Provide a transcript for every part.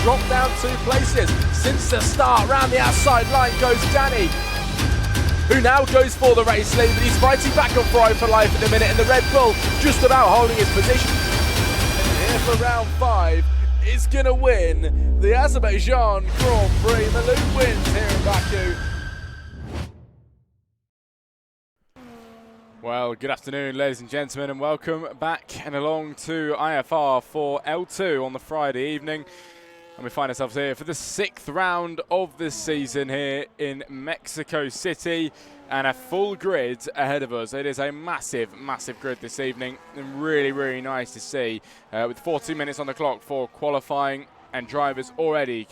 dropped down 2 places since the start. Round the outside line goes Danny, who now goes for the race lead, but he's fighting back on Prix for life in a minute, and the Red Bull just about holding his position. And here for round 5 is going to win the Azerbaijan Grand Prix. Malou wins here in Baku. Well, good afternoon, ladies and gentlemen, and welcome back and along to IFR for L2 on the Friday evening. And we find ourselves here for the 6th round of this season here in Mexico City, and a full grid ahead of us. It is a massive, massive grid this evening, and really, really nice to see, with 14 minutes on the clock for qualifying and drivers already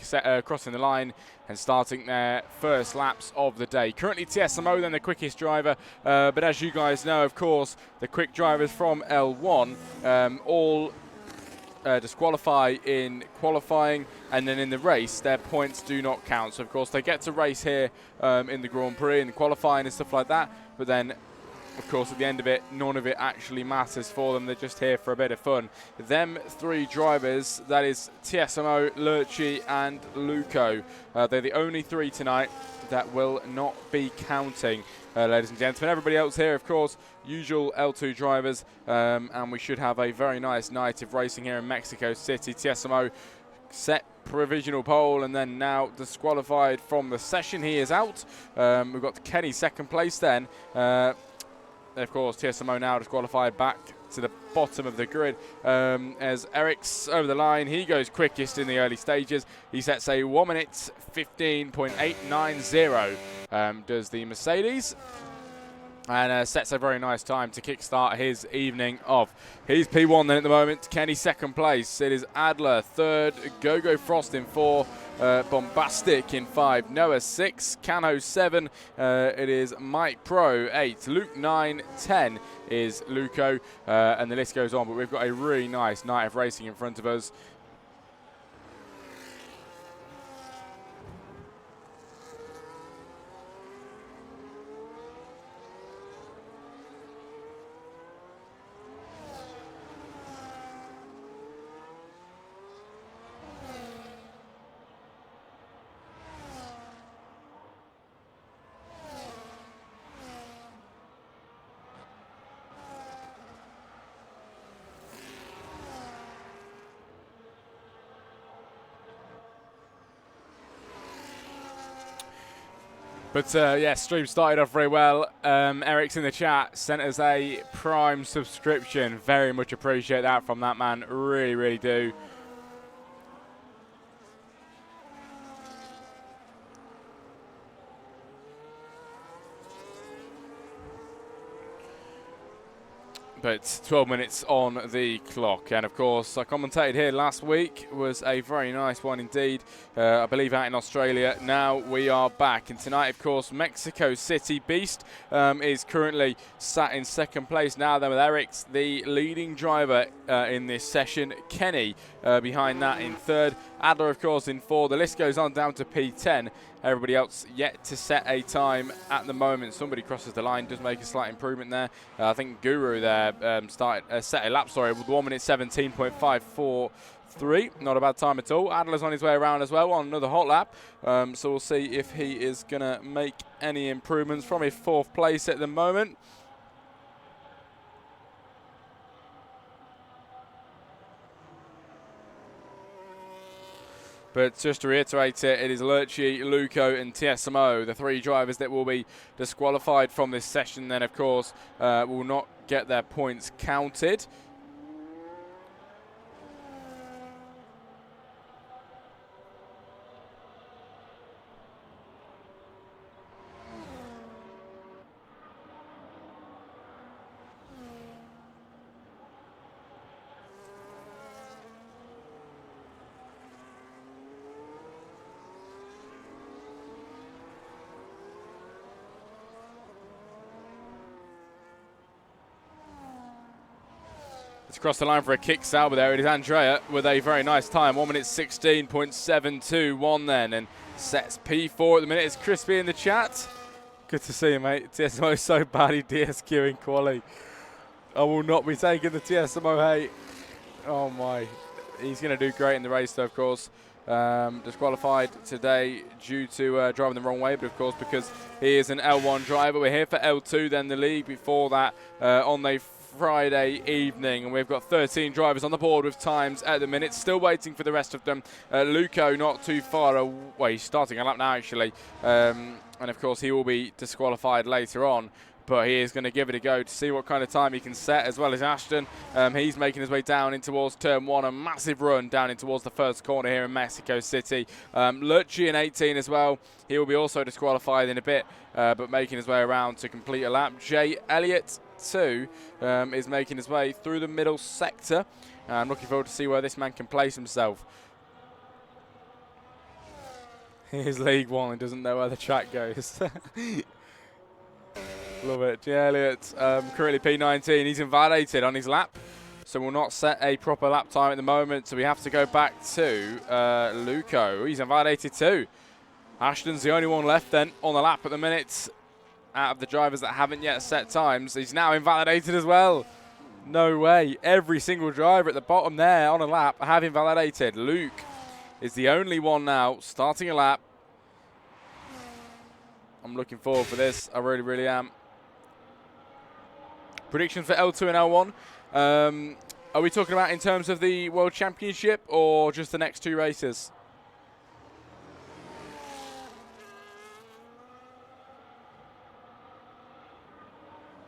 crossing the line and starting their first laps of the day. Currently TSMO then the quickest driver, but as you guys know, of course, the quick drivers from L1 all disqualify in qualifying, and then in the race their points do not count. So of course they get to race here in the Grand Prix and qualifying and stuff like that, but then of course at the end of it none of it actually matters for them. They're just here for a bit of fun. Them 3 drivers, that is TSMO, Lurchi and Luco, they're the only 3 tonight that will not be counting, ladies and gentlemen. Everybody else here, of course, usual L2 drivers, and we should have a very nice night of racing here in Mexico City. TSMO set provisional pole and then now disqualified from the session. He is out. We've got Kenny second place then. Of course, TSMO now disqualified back to the bottom of the grid, as Eric's over the line. He goes quickest in the early stages. He sets a 1 minute 15.890, does the Mercedes, and sets a very nice time to kickstart his evening off. He's P1 then at the moment. Kenny second place. It is Adler third, Gogo Frost in 4, Bombastic in 5, Noah 6, Cano 7, it is Mike Pro 8, Luke 9, 10 is Luco, and the list goes on, but we've got a really nice night of racing in front of us. But yeah, stream started off very well. Eric's in the chat, sent us a Prime subscription. Very much appreciate that from that man. Really, really do. But 12 minutes on the clock, and of course I commentated here last week. Was a very nice one indeed, I believe out in Australia. Now we are back, and tonight of course Mexico City Beast is currently sat in second place now then, with Eric's the leading driver in this session. Kenny behind that in third, Adler of course in 4. The list goes on down to P10. Everybody else yet to set a time at the moment. Somebody crosses the line, does make a slight improvement there. I think Guru there set a lap, with 1 minute 17.543. Not a bad time at all. Adler's on his way around as well on another hot lap. So we'll see if he is going to make any improvements from his 4th place at the moment. But just to reiterate it, it is Lurchi, Luco and TSMO, the 3 drivers that will be disqualified from this session. Then, of course, will not get their points counted. Across the line for a kick Sauber there. It is Andrea with a very nice time. 1 minute 16.721 then, and sets P4 at the minute. It's Crispy in the chat. Good to see you, mate. TSMO is so bad he DSQing quali. I will not be taking the TSMO hate. Oh my. He's going to do great in the race though, of course. disqualified today due to driving the wrong way, but of course because he is an L1 driver. We're here for L2, then the league before that on the Friday evening, and we've got 13 drivers on the board with times at the minute, still waiting for the rest of them. Luco not too far away, he's starting a lap now actually, and of course he will be disqualified later on, but he is going to give it a go to see what kind of time he can set, as well as Ashton. He's making his way down in towards turn 1, a massive run down in towards the first corner here in Mexico City. Lurchi in 18 as well, he will be also disqualified in a bit, but making his way around to complete a lap. Jay Elliott 2 is making his way through the middle sector. I'm looking forward to see where this man can place himself. Here's League 1 and doesn't know where the track goes. Love it. Jay Elliott, currently P19. He's invalidated on his lap, so will not set a proper lap time at the moment. So we have to go back to Luco. He's invalidated too. Ashton's the only one left then on the lap at the minute out of the drivers that haven't yet set times. He's now invalidated as well. No way. Every single driver at the bottom there on a lap have invalidated. Luke is the only one now starting a lap. I'm looking forward for this. I really, really am. Predictions for L2 and L1. Are we talking about in terms of the World Championship or just the next 2 races?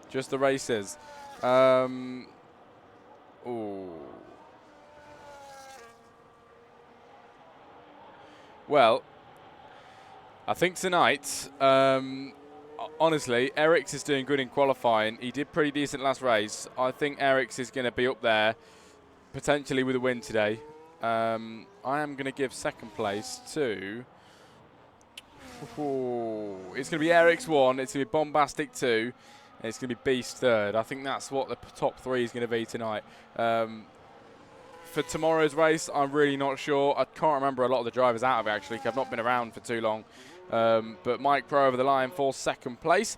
Just the races. Ooh. Well, I think tonight, honestly, Eriks is doing good in qualifying. He did pretty decent last race. I think Eriks is going to be up there, potentially with a win today. I am going to give second place to... Ooh, it's going to be Eriks 1, it's going to be Bombastic 2, and it's going to be Beast 3rd. I think that's what the top 3 is going to be tonight. For tomorrow's race, I'm really not sure. I can't remember a lot of the drivers out of it, actually, because I've not been around for too long. But Mike Pro over the line for second place.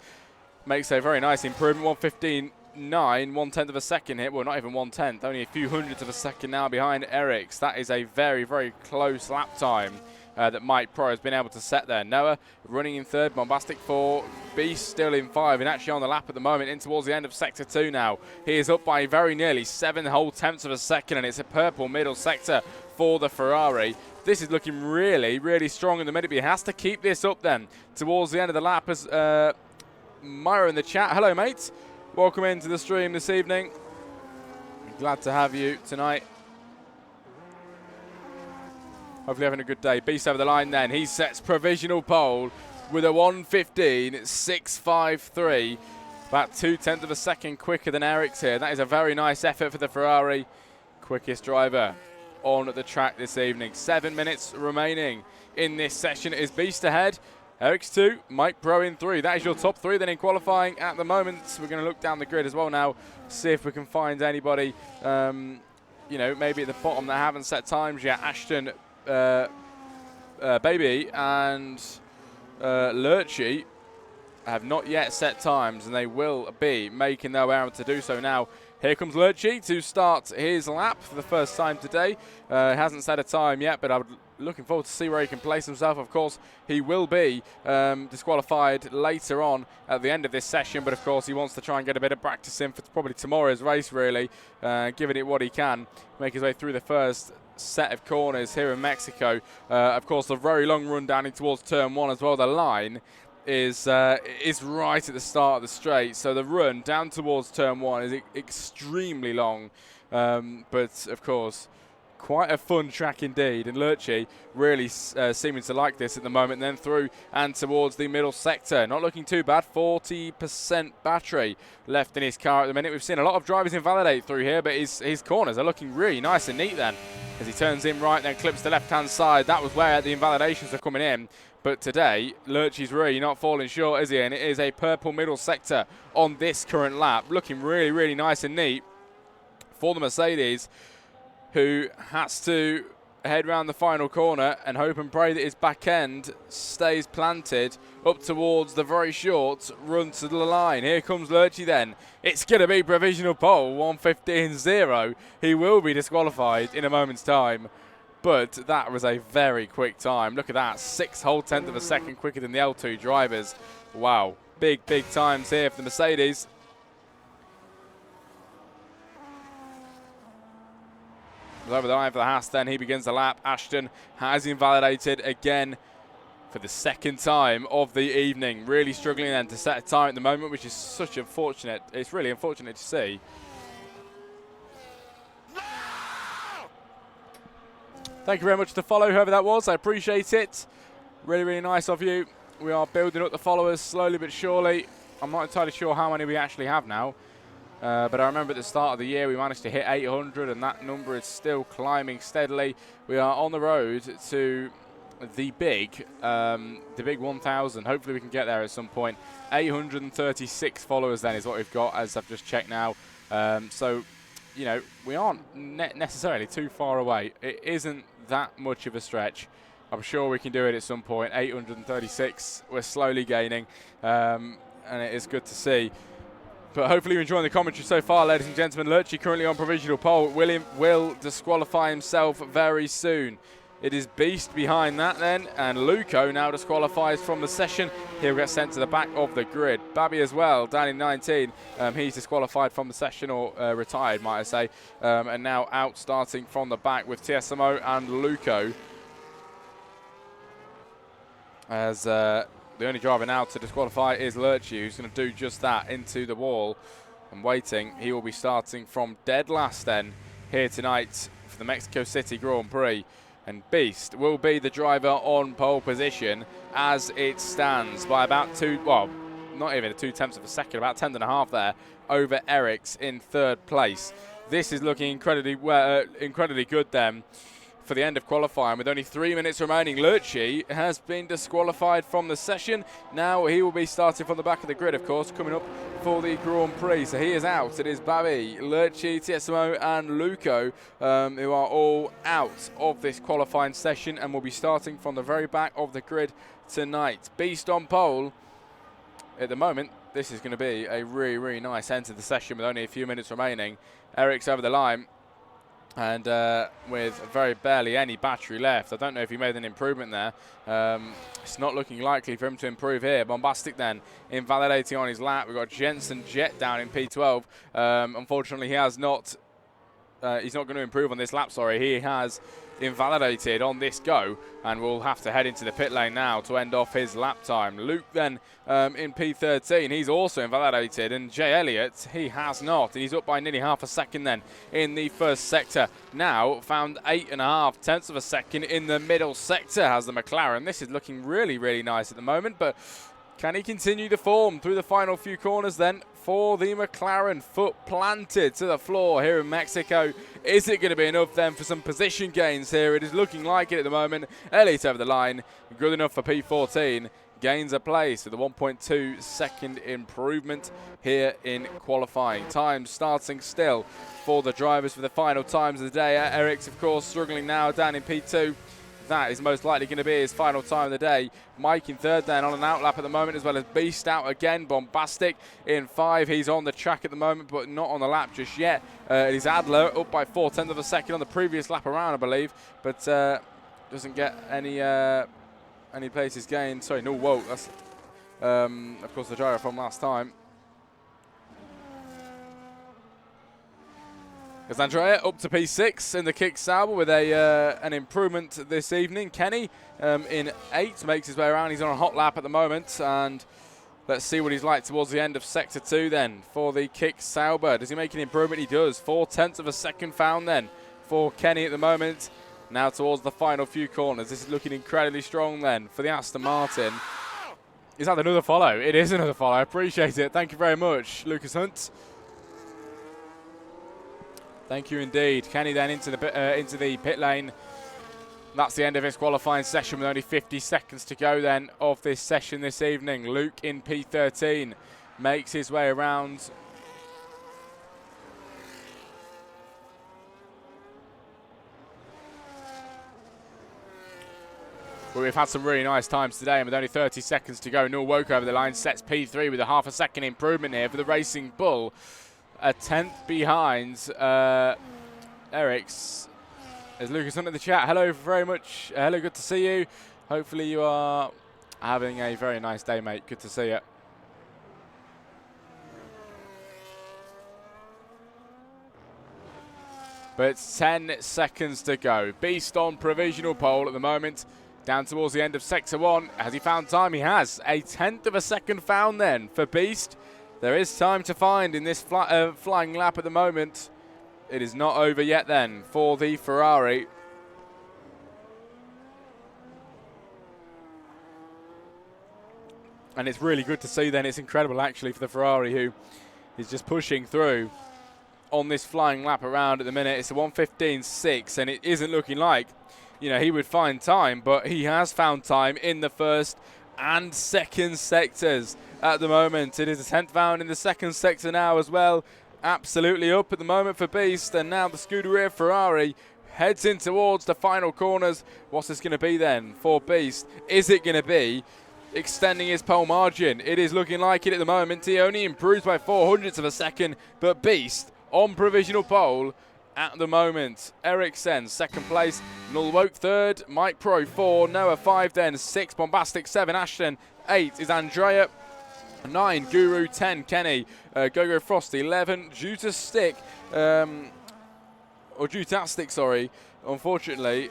Makes a very nice improvement, 1:15.9, 1/10 of a second here. Well, not even 1/10, only a few hundredths of a second now behind Eriks. That is a very, very close lap time that Mike Pro has been able to set there. Noah running in 3rd, Bombastic 4, Beast still in 5, and actually on the lap at the moment, in towards the end of sector 2 now. He is up by very nearly 7 whole tenths of a second, and it's a purple middle sector for the Ferrari. This is looking really, really strong in the minute, but he has to keep this up then towards the end of the lap. As Myra in the chat, hello mate, welcome into the stream this evening. Glad to have you tonight. Hopefully having a good day. Beast over the line then. He sets provisional pole with a 1:15.653. About 2/10 of a second quicker than Eriks here. That is a very nice effort for the Ferrari. Quickest driver on the track this evening. 7 minutes remaining in this session. Is Beast ahead? Eriks 2, Mike Pro in 3. That is your top 3 then in qualifying at the moment. So we're going to look down the grid as well now, see if we can find anybody, you know, maybe at the bottom that haven't set times yet. Ashton, Baby and Lurchi have not yet set times, and they will be making their way out to do so now. Here comes Lurchi to start his lap for the first time today. Hasn't set a time yet, but I'm looking forward to see where he can place himself. Of course, he will be disqualified later on at the end of this session, but of course he wants to try and get a bit of practice in for probably tomorrow's race, really, giving it what he can, make his way through the first set of corners here in Mexico. Of course, the very long run down in towards turn 1 as well. The line is right at the start of the straight, so the run down towards turn 1 is extremely long, but of course quite a fun track indeed, and Lurchi really seeming to like this at the moment. And then through and towards the middle sector, not looking too bad. 40% battery left in his car at the minute. We've seen a lot of drivers invalidate through here, but his corners are looking really nice and neat then, as he turns in right, then clips the left-hand side. That was where the invalidations are coming in. But today, Lurchi's really not falling short, is he? And it is a purple middle sector on this current lap. Looking really, really nice and neat for the Mercedes, who has to head round the final corner and hope and pray that his back end stays planted up towards the very short run to the line. Here comes Lurchi then. It's going to be provisional pole, 1:15.0. He will be disqualified in a moment's time. but that was a very quick time. Look at that, 6 whole tenths of a second quicker than the L2 drivers. Wow, big times here for the Mercedes. Over the line for the Haas, then he begins the lap. Ashton has invalidated again for the second time of the evening. Really struggling then to set a time at the moment, which is such unfortunate. It's really unfortunate to see. Thank you very much to follow, whoever that was. I appreciate it. Really nice of you. We are building up the followers slowly but surely. I'm not entirely sure how many we actually have now. But I remember at the start of the year we managed to hit 800, and that number is still climbing steadily. We are on the road to the big 1,000. Hopefully we can get there at some point. 836 followers then is what we've got, as I've just checked now. So, you know, we aren't necessarily too far away. It isn't that much of a stretch. I'm sure we can do it at some point. 836, we're slowly gaining, and it is good to see. But hopefully you're enjoying the commentary so far, ladies and gentlemen. Lurchie currently on provisional pole. William will disqualify himself very soon. It is Beast behind that then, and Luco now disqualifies from the session. He'll get sent to the back of the grid. Babby as well, down in 19. He's disqualified from the session, or retired, might I say. And now out starting from the back with TSMO and Luco. As the only driver now to disqualify is Lurchie, who's going to do just that, into the wall and waiting. He will be starting from dead last then here tonight for the Mexico City Grand Prix. And Beast will be the driver on pole position as it stands by about not even 2/10 of a second, about 10.5 there over Eric's in third place. This is looking incredibly good then for the end of qualifying. With only 3 minutes remaining, Lurchie has been disqualified from the session. Now he will be starting from the back of the grid, of course, coming up for the Grand Prix. So he is out. It is Babby, Lurchie, TSMO and Luco who are all out of this qualifying session and will be starting from the very back of the grid tonight. Beast on pole. At the moment, this is going to be a really nice end to the session with only a few minutes remaining. Eric's over the line. And with very barely any battery left. I don't know if he made an improvement there. It's not looking likely for him to improve here. Bombastic then invalidating on his lap. We've got Jensen Jet down in P12. Unfortunately, he has not. He's not going to improve on this lap, sorry. He has invalidated on this go and will have to head into the pit lane now to end off his lap time. Luke then in P13, he's also invalidated, and Jay Elliott, he has not. He's up by nearly half a second then in the first sector. Now found 8.5 of a second in the middle sector has the McLaren. This is looking really nice at the moment, but can he continue the form through the final few corners then for the McLaren? Foot planted to the floor here in Mexico. Is it going to be enough then for some position gains here? It is looking like it at the moment. Elliott over the line, good enough for P14. Gains a place with a 1.2 second improvement here in qualifying. Times starting still for the drivers for the final times of the day. Eric's, of course, struggling now down in P2. That is most likely going to be his final time of the day. Mike in third then on an outlap at the moment, as well as Beast out again. Bombastic in 5. He's on the track at the moment, but not on the lap just yet. It is Adler up by 0.4 of a second on the previous lap around, I believe, but doesn't get any places gained. Sorry, no, whoa. That's, of course, the driver from last time. As Andrea up to P6 in the kick Sauber with an improvement this evening. Kenny in 8 makes his way around. He's on a hot lap at the moment, and let's see what he's like towards the end of sector 2 then for the kick Sauber. Does he make an improvement? He does. 0.4 of a second found then for Kenny at the moment. Now towards the final few corners. This is looking incredibly strong then for the Aston Martin. Is that another follow? It is another follow. I appreciate it. Thank you very much, Lucas Hunt. Thank you indeed. Kenny then into the pit lane. That's the end of his qualifying session with only 50 seconds to go then of this session this evening. Luke in P13 makes his way around. Well, we've had some really nice times today, and with only 30 seconds to go, Noel Woke over the line sets P3 with a half a second improvement here for the Racing Bull. A 10th behind Eric's There's Lucas on in the chat. Hello very much. Hello, good to see you. Hopefully you are having a very nice day, mate. Good to see you. But 10 seconds to go. Beast on provisional pole at the moment. Down towards the end of Sector 1. Has he found time? He has. A tenth of a second found then for Beast. There is time to find in this flying lap at the moment. It is not over yet then for the Ferrari. And it's really good to see then. It's incredible actually for the Ferrari, who is just pushing through on this flying lap around at the minute. It's a 1:15.6 and it isn't looking like, you know, he would find time, but he has found time in the first and second sectors at the moment. It is a 10th found in the second sector now as well. Absolutely up at the moment for Beast, and now the Scuderia Ferrari heads in towards the final corners. What's this going to be then for Beast? Is it going to be extending his pole margin? It is looking like it at the moment. He only improves by 0.04 of a second, but Beast on provisional pole at the moment. Ericsson second place, Null Woke third, Mike Pro 4, Noah 5 then, 6 Bombastic 7, Ashton 8 is Andrea, 9 Guru, 10 Kenny, Go Frosty 11, Jutastic, sorry, unfortunately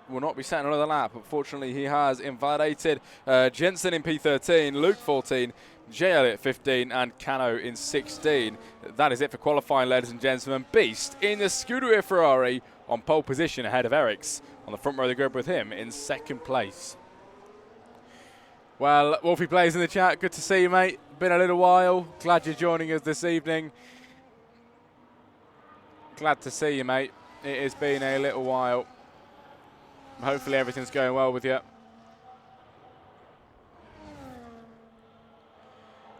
will not be setting another lap. Unfortunately, he has invalidated Jensen in P13, Luke 14, J Elliott 15 and Cano in 16. That is it for qualifying, ladies and gentlemen. Beast in the Scuderia Ferrari on pole position ahead of Eriks on the front row of the grid with him in second place. Well, Wolfie Plays in the chat, good to see you, mate. Been a little while. Glad you're joining us this evening. Glad to see you, mate. It has been a little while. Hopefully everything's going well with you.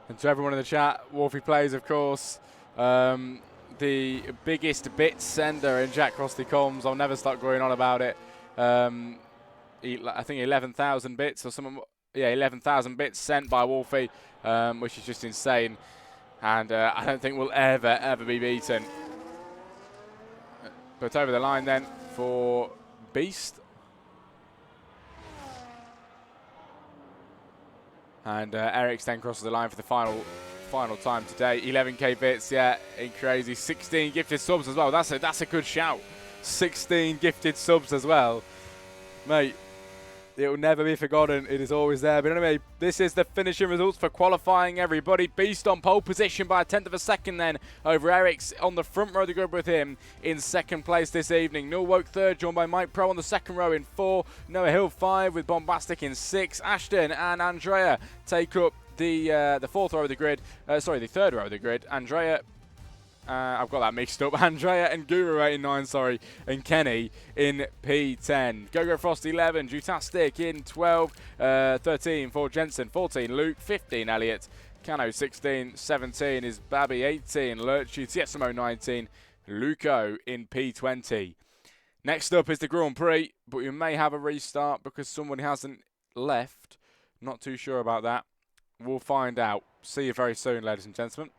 And to everyone in the chat, Wolfie Plays, of course, the biggest bit sender in Jack Crossley comms. I'll never stop going on about it. I think 11,000 bits or something. Yeah, 11,000 bits sent by Wolfie, which is just insane. And I don't think we'll ever be beaten. But over the line then for Beast. And Eriks then crosses the line for the final time today. 11k bits, yeah, ain't crazy. 16 gifted subs as well. That's a good shout. 16 gifted subs as well, mate. It will never be forgotten. It is always there. But anyway, this is the finishing results for qualifying, everybody. Beast on pole position by a tenth of a second then over Eriks on the front row of the grid with him in second place this evening. Null Woke third, joined by Mike Pro on the second row in 4. Noah Hill 5 with Bombastic in 6. Ashton and Andrea take up the fourth row of the grid. Sorry, the third row of the grid. Andrea... I've got that mixed up. Andrea and Guru 8 and 9, sorry, and Kenny in P10. Go Frost 11, Jutastic in 12, 13 for Jensen, 14 Luke, 15 Elliott, Cano 16, 17 is Babby, 18 Lurchi, Tiesimo 19, Luco in P20. Next up is the Grand Prix, but we may have a restart because someone hasn't left. Not too sure about that. We'll find out. See you very soon, ladies and gentlemen.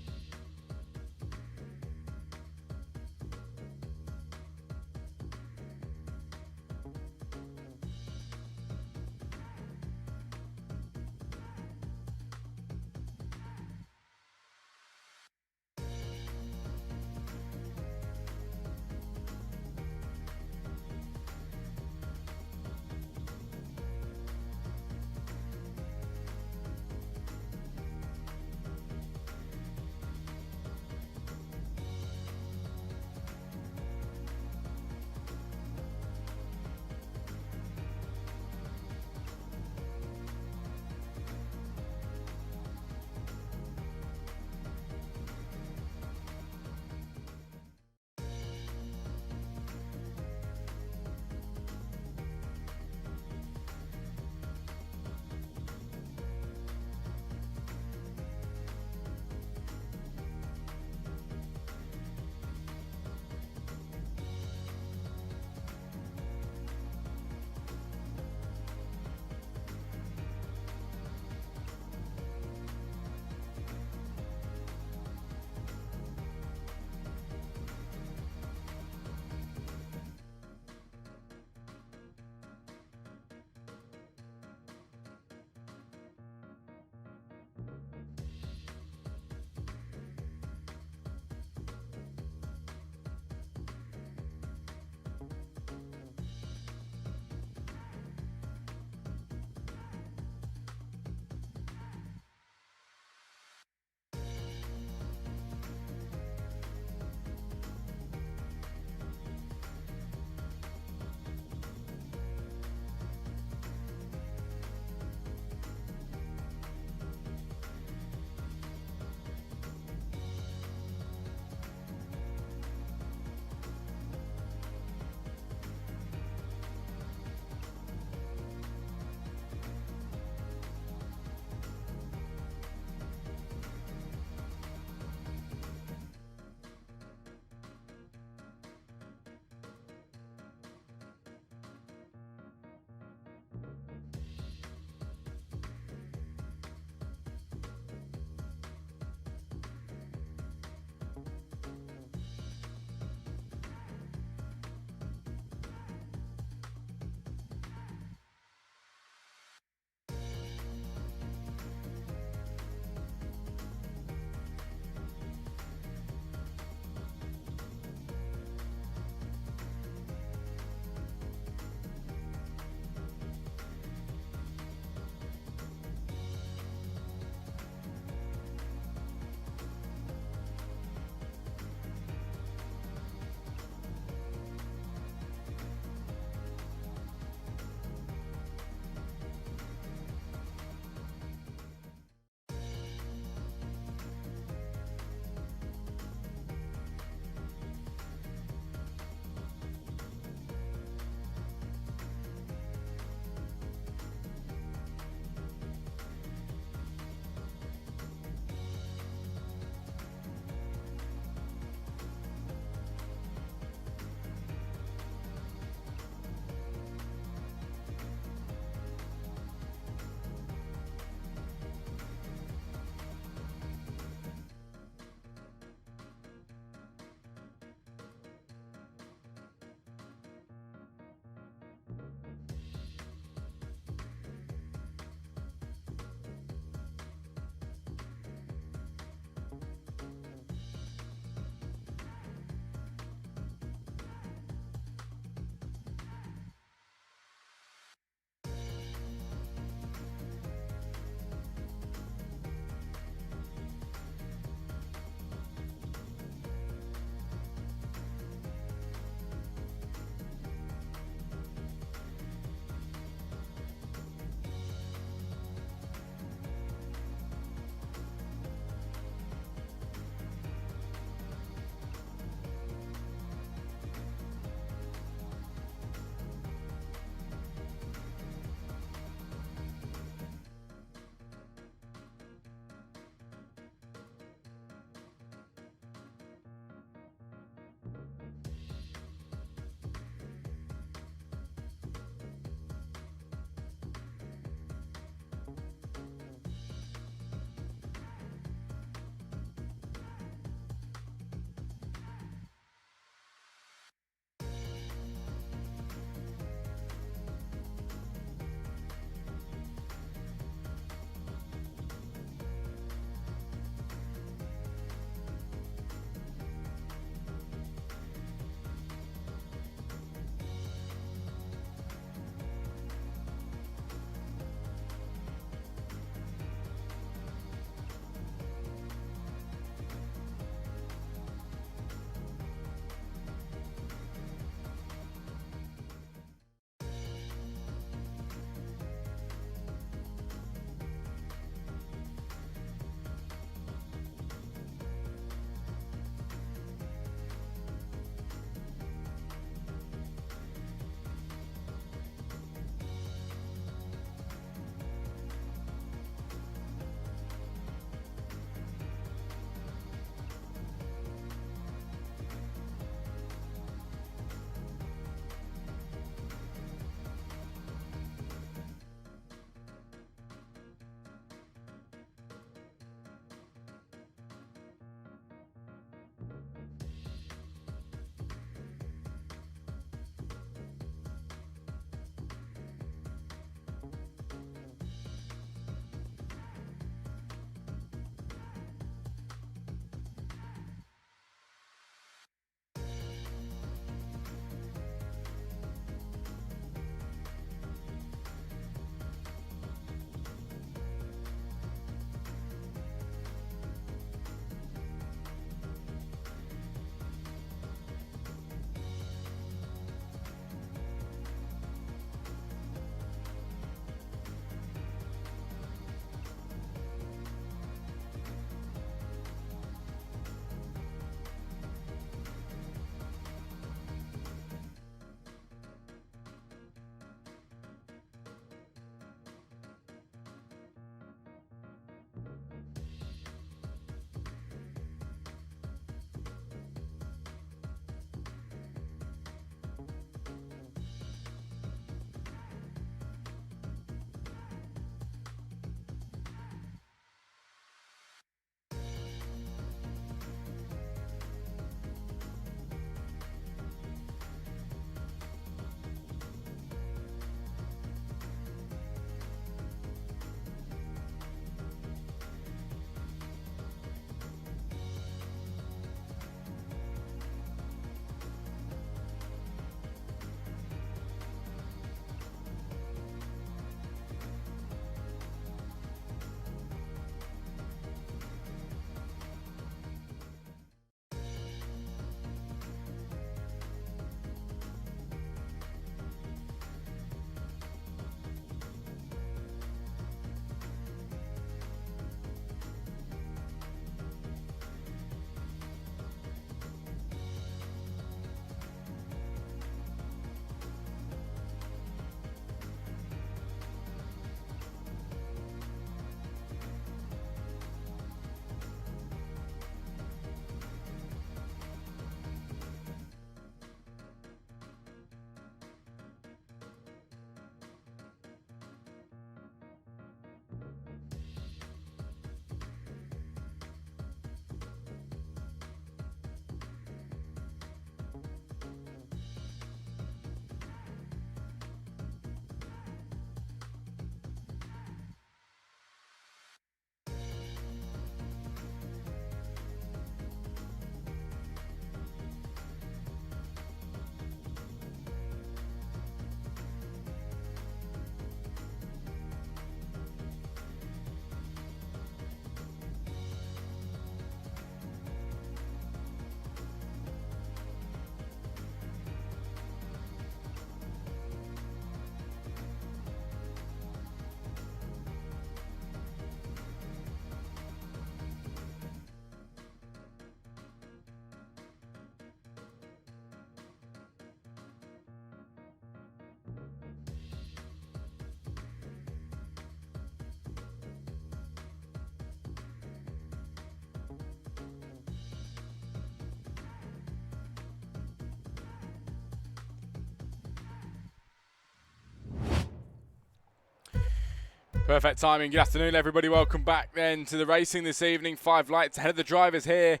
Perfect timing. Good afternoon, everybody. Welcome back then to the racing this evening. 5 lights ahead of the drivers here.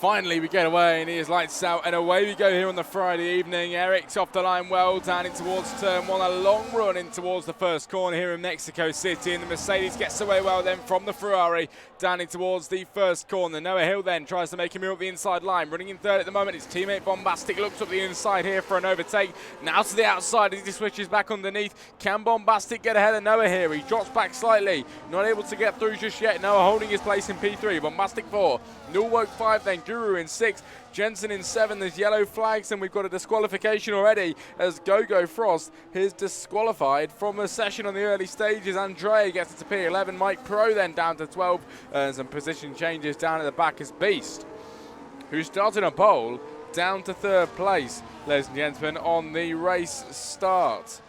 Finally, we get away, and here's lights out, and away we go here on the Friday evening. Eric's off the line well, down in towards turn 1, a long run in towards the first corner here in Mexico City, and the Mercedes gets away well then from the Ferrari, down in towards the first corner. Noah Hill then tries to make him move up the inside line, running in third at the moment. His teammate Bombastic looks up the inside here for an overtake. Now to the outside as he switches back underneath. Can Bombastic get ahead of Noah here? He drops back slightly, not able to get through just yet. Noah holding his place in P3, Bombastic 4, Nulwoke 5 then, Guru in 6, Jensen in 7. There's yellow flags, and we've got a disqualification already as Go-Go Frost is disqualified from the session on the early stages. Andrea gets it to P11. Mike Pro then down to 12. Some position changes down at the back as Beast, who started on pole, down to 3rd place, ladies and gentlemen, on the race start.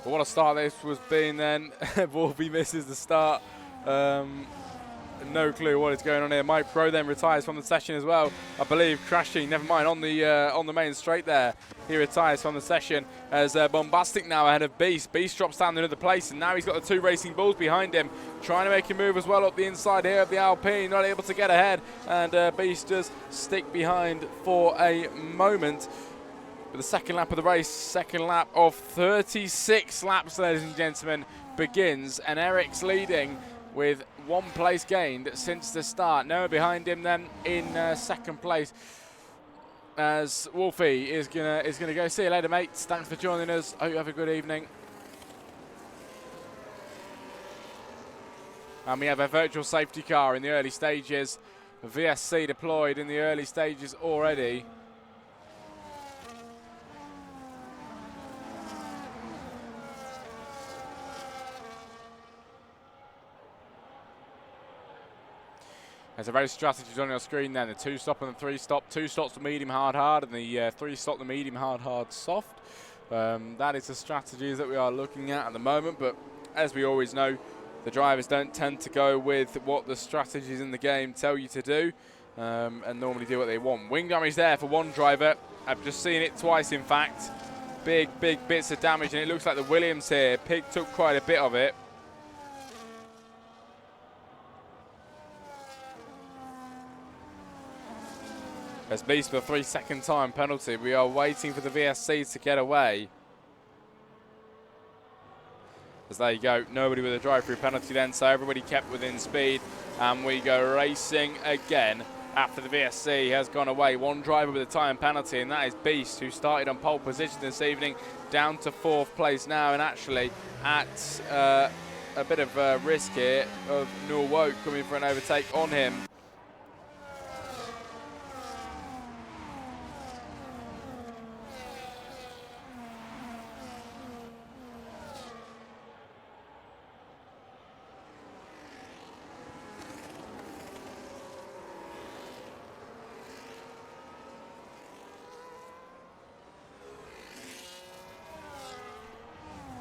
But what a start this was being then. Wolfie misses the start. No clue what is going on here. Mike Pro then retires from the session as well, I believe, crashing, never mind, on the main straight there. He retires from the session as Bombastic now ahead of Beast. Beast drops down to another place, and now he's got the 2 Racing Bulls behind him, trying to make him move as well up the inside here of the Alpine, not able to get ahead, and Beast does stick behind for a moment. But the second lap of the race, second lap of 36 laps, ladies and gentlemen, begins, and Eric's leading with 1 place gained since the start. Noah behind him then in 2nd place, as Wolfie is gonna go. See you later, mates. Thanks for joining us. Hope you have a good evening. And we have a virtual safety car in the early stages. VSC deployed in the early stages already. There's a race strategies on your screen then. The 2-stop and the 3-stop. 2 stops the medium, hard, and the 3-stop the medium, hard, soft. That is the strategies that we are looking at the moment. But as we always know, the drivers don't tend to go with what the strategies in the game tell you to do, and normally do what they want. Wing damage there for one driver. I've just seen it twice, in fact. Big bits of damage, and it looks like the Williams here picked up quite a bit of it. As Beast for a 3-second time penalty. We are waiting for the VSCs to get away. As there you go, nobody with a drive-through penalty then, so everybody kept within speed, and we go racing again after the VSC has gone away. 1 driver with a time penalty, and that is Beast, who started on pole position this evening, down to 4th place now, and actually at a bit of a risk here of Nulwoke coming for an overtake on him.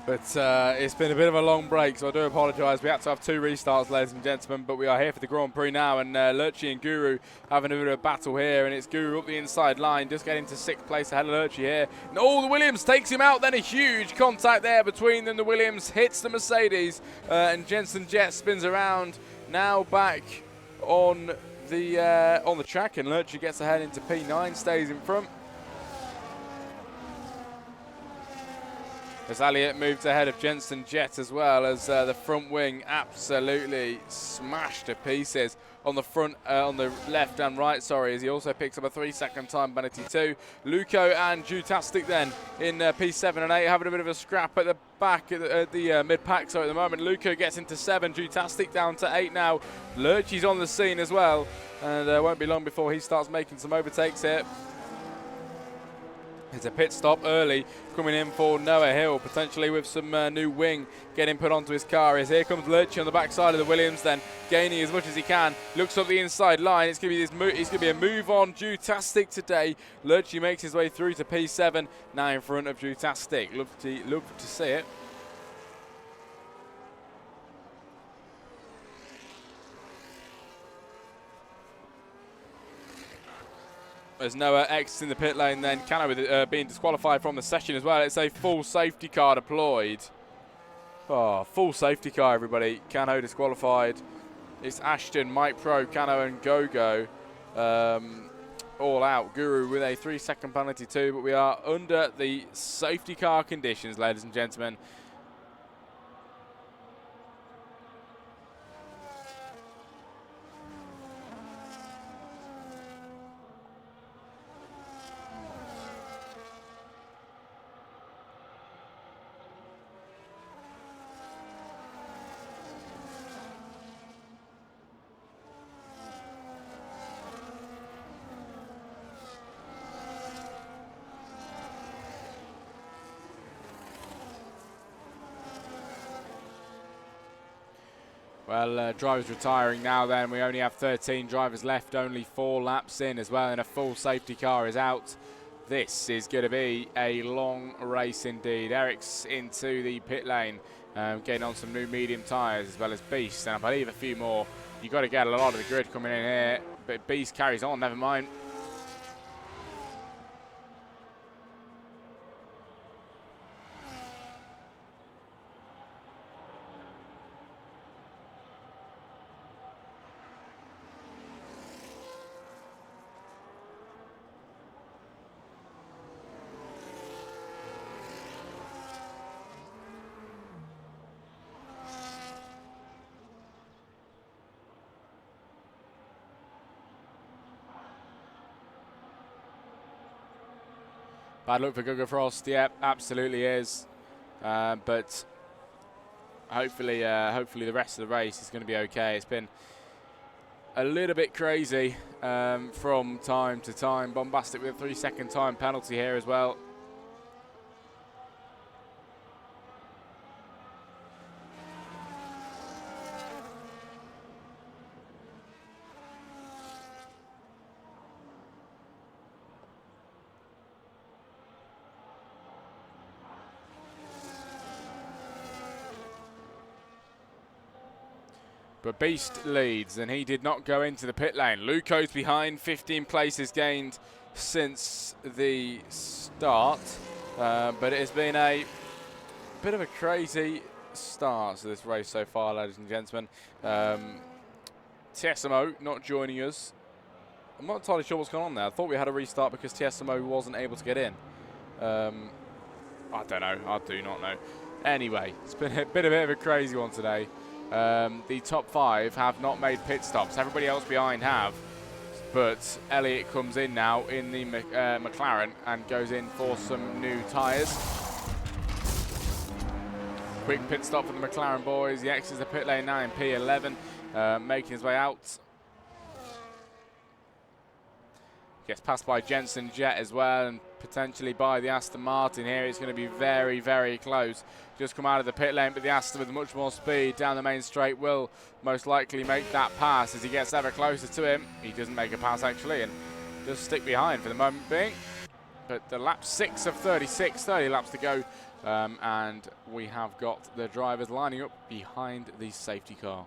But it's been a bit of a long break, so I do apologise. We had to have 2 restarts, ladies and gentlemen, but we are here for the Grand Prix now, and Lurchi and Guru having a bit of a battle here, and it's Guru up the inside line, just getting to 6th place ahead of Lurchi here. And the Williams takes him out, then a huge contact there between them. The Williams hits the Mercedes, and Jensen Jet spins around, now back on the track, and Lurchi gets ahead into P9, stays in front. As Elliott moves ahead of Jensen Jet as well, as the front wing absolutely smashed to pieces on the front, on the left and right, sorry, as he also picks up a 3-second time penalty too. Luco and Jutastic then in P7 and 8 having a bit of a scrap at the back at the mid-pack. So at the moment, Luco gets into 7, Jutastic down to 8 now. Lurchi's on the scene as well, and won't be long before he starts making some overtakes here. It's a pit stop early coming in for Noah Hill, potentially with some new wing getting put onto his car. As here comes Lurchi on the backside of the Williams, then gaining as much as he can. Looks up the inside line. It's going to be a move on Jutastic today. Lurchi makes his way through to P7, now in front of Jutastic. Love to see it. As Noah exits in the pit lane, then Cano with being disqualified from the session as well. It's a full safety car deployed. Oh, full safety car, everybody. Cano disqualified. It's Ashton, Mike Pro, Cano, and Gogo all out. Guru with a 3-second penalty too, but we are under the safety car conditions, ladies and gentlemen. Well, drivers retiring now then. We only have 13 drivers left, only 4 laps in as well, and a full safety car is out. This is going to be a long race indeed. Eric's into the pit lane, getting on some new medium tyres as well as Beast, and I believe a few more. You've got to get a lot of the grid coming in here, but Beast carries on, never mind. Bad luck for Google Frost. Yep, absolutely is. But hopefully the rest of the race is going to be okay. It's been a little bit crazy from time to time. Bombastic with a 3-second time penalty here as well. But Beast leads, and he did not go into the pit lane. Luco's behind, 15 places gained since the start. But it has been a bit of a crazy start to this race so far, ladies and gentlemen. TSMO not joining us. I'm not entirely sure what's going on there. I thought we had a restart because TSMO wasn't able to get in. I don't know. I do not know. Anyway, it's been a bit of a crazy one today. The top 5 have not made pit stops. Everybody else behind have. But Elliott comes in now in the McLaren and goes in for some new tyres. Quick pit stop for the McLaren boys. He exits the pit lane now in P11, making his way out. Gets passed by Jensen Jet as well, and potentially by the Aston Martin here. It's going to be very, very close. Just come out of the pit lane, but the Aston with much more speed down the main straight will most likely make that pass as he gets ever closer to him. He doesn't make a pass actually, and does stick behind for the moment being. But the lap 6 of 36, 30 laps to go, and we have got the drivers lining up behind the safety car.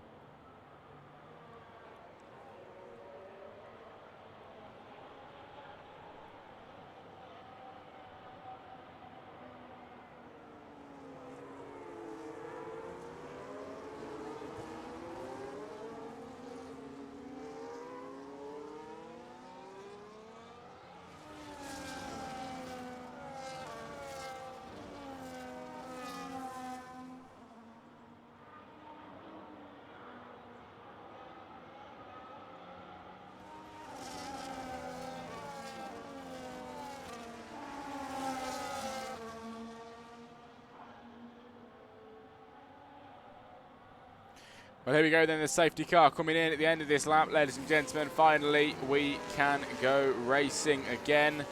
Well, here we go then, the safety car coming in at the end of this lap, ladies and gentlemen. Finally, we can go racing again.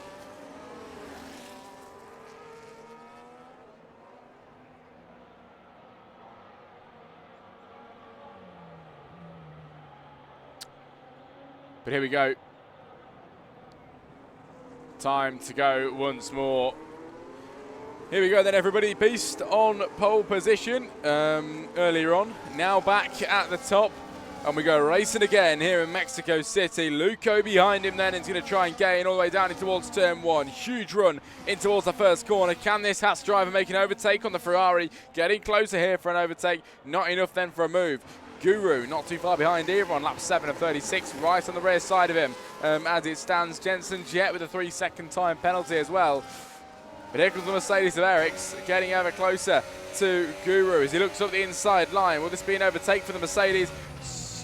But here we go. Time to go once more. Here we go then, everybody. Beast on pole position earlier on. Now back at the top And we go racing again here in Mexico City. Luco behind him then is going to try and gain all the way down in towards turn 1. Huge run in towards the first corner. Can this Haas driver make an overtake on the Ferrari? Getting closer here for an overtake. Not enough then for a move. Guru not too far behind either on lap 7 of 36, right on the rear side of him. As it stands, Jensen Jet with a 3-second time penalty as well. But here comes the Mercedes of Eriks, getting ever closer to Guru as he looks up the inside line. Will this be an overtake for the Mercedes?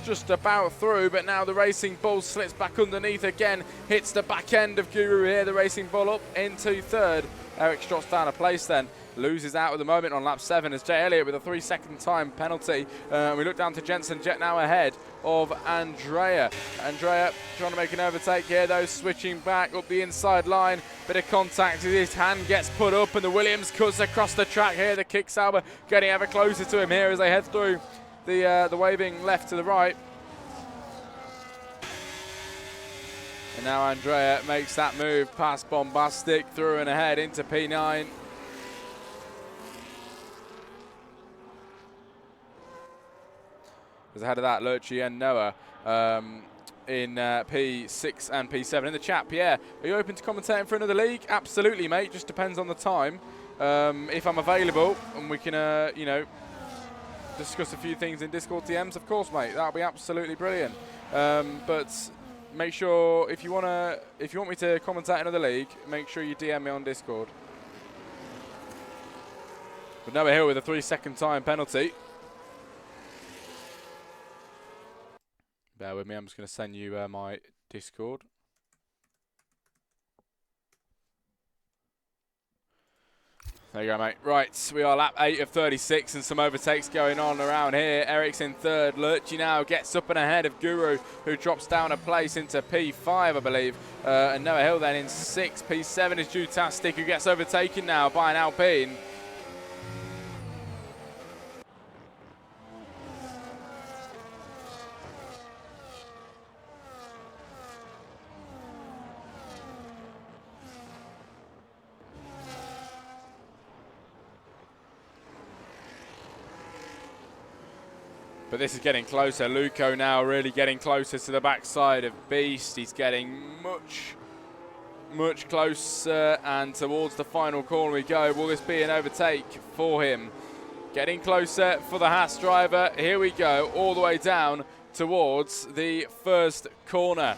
Just about through, but now the Racing Bull slips back underneath again, hits the back end of Guru here. The Racing Bull up into third. Eriks drops down a place then, loses out at the moment on lap 7 as Jay Elliott with a 3-second time penalty. We look down to Jensen Jet now ahead of Andrea. Andrea trying to make an overtake here though, switching back up the inside line. Bit of contact as his hand gets put up and the Williams cuts across the track here. The Kick Sauber getting ever closer to him here as they head through the waving left to the right. And now Andrea makes that move past Bombastic, through and ahead into P9. Because ahead of that, Lurchi and Noah in P6 and P7. In the chat, Pierre, are you open to commentating for another league? Absolutely, mate. Just depends on the time. If I'm available and we can, you know, discuss a few things in Discord TMs, of course, mate. That'll be absolutely brilliant. But make sure if you want me to commentate another league, make sure you DM me on Discord. But Noah Hill with a 3-second time penalty. Bear with me, I'm just going to send you my Discord. There you go, mate. Right, we are lap 8 of 36 and some overtakes going on around here. Eric's in third. Lurchi now gets up and ahead of Guru, who drops down a place into P5, I believe. And Noah Hill then in 6. P7 is Jutastic, who gets overtaken now by an Alpine. But this is getting closer. Luco now really getting closer to the backside of Beast. He's getting much closer, and towards the final corner we go. Will this be an overtake for him? Getting closer for the Haas driver. Here we go, all the way down towards the first corner.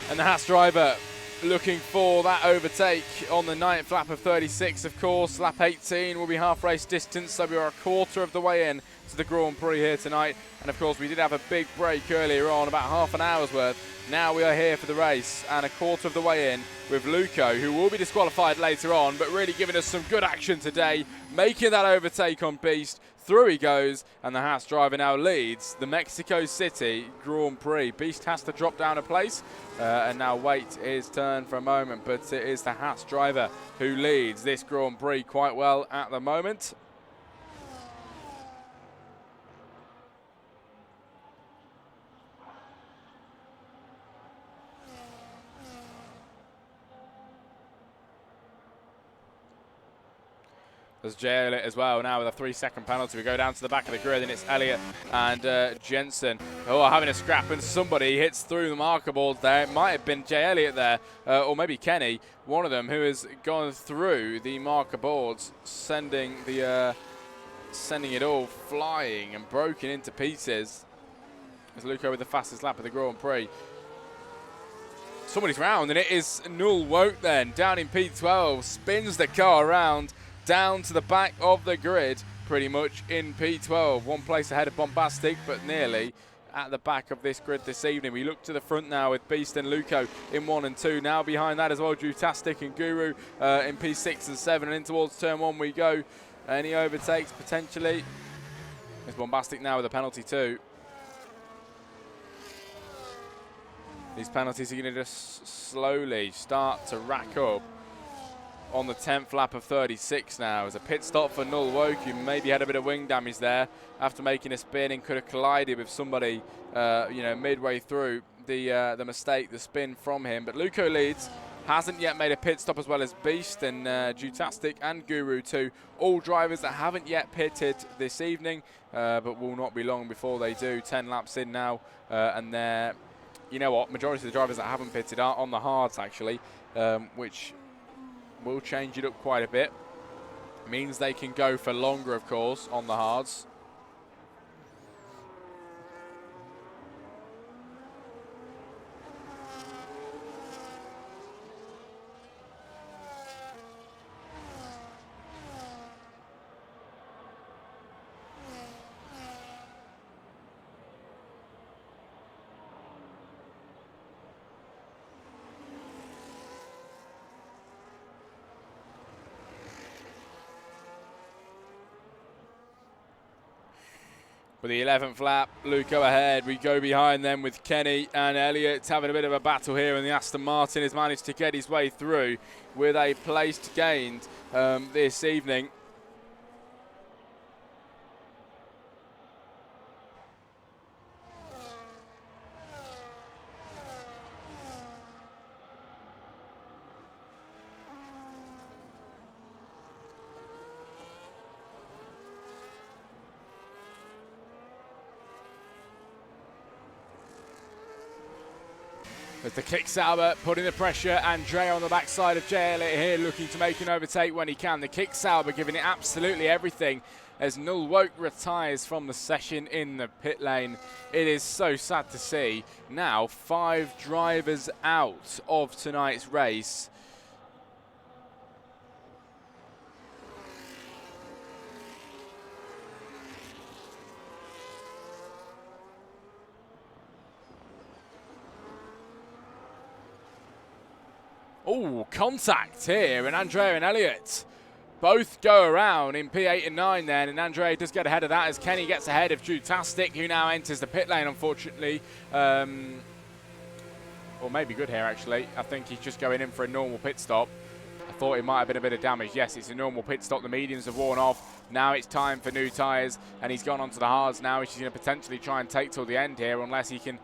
And the Haas driver looking for that overtake on the 9th lap of 36, of course. Lap 18 will be half race distance, so we are a quarter of the way in to the Grand Prix here tonight. And of course we did have a big break earlier on, about half an hour's worth. Now we are here for the race and a quarter of the way in with Luco, who will be disqualified later on, but really giving us some good action today, making that overtake on Beast. Through he goes, and the Haas driver now leads the Mexico City Grand Prix. Beast has to drop down a place, and now wait his turn for a moment, but it is the Haas driver who leads this Grand Prix quite well at the moment. There's Jay Elliott as well now with a 3-second penalty. We go down to the back of the grid and it's Elliott and Jensen who are having a scrap, and somebody hits through the marker boards there. It might have been Jay Elliott there, or maybe Kenny, one of them, who has gone through the marker boards, sending it all flying and broken into pieces. As Luco with the fastest lap of the Grand Prix. Somebody's round, and it is Null Woke then, down in P12, spins the car around, down to the back of the grid, pretty much in P12. One place ahead of Bombastic, but nearly at the back of this grid this evening. We look to the front now with Beast and Luco in 1 and 2. Now behind that as well, Jutastic and Guru in P6 and 7. And in towards turn 1 we go. Any overtakes potentially? It's Bombastic now with a penalty too. These penalties are going to just slowly start to rack up. On the 10th lap of 36 now. As a pit stop for Null Woke, who maybe had a bit of wing damage there after making a spin and could have collided with somebody, you know, midway through the mistake, the spin from him. But Luco leads hasn't yet made a pit stop, as well as Beast and Jutastic and Guru too. All drivers that haven't yet pitted this evening, but will not be long before they do. 10 laps in now, and they're, you know what, majority of the drivers that haven't pitted are on the hards actually, which will change it up quite a bit. Means they can go for longer, of course, on the hards. For the 11th lap, Luco ahead. We go behind them with Kenny and Elliott having a bit of a battle here, and the Aston Martin has managed to get his way through with a place gained this evening. As the kick Sauber putting the pressure, Andre on the backside of Jay Elliott here looking to make an overtake when he can. The kick Sauber giving it absolutely everything as Null Woke retires from the session in the pit lane. It is so sad to see. Now 5 drivers out of tonight's race. Oh, contact here, and Andrea and Elliott both go around in P8 and 9 then, and Andrea does get ahead of that as Kenny gets ahead of Jutastic, who now enters the pit lane, unfortunately. Or maybe good here, actually. I think he's just going in for a normal pit stop. I thought it might have been a bit of damage. Yes, it's a normal pit stop. The mediums have worn off. Now it's time for new tyres, and he's gone onto the hards now, which he's going to potentially try and take till the end here, unless he can...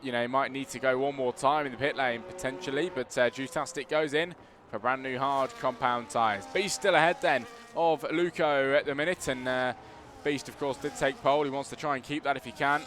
You know, he might need to go one more time in the pit lane, potentially, but Jutastic goes in for brand new hard compound tyres. Beast still ahead then of Luco at the minute, and Beast, of course, did take pole. He wants to try and keep that if he can.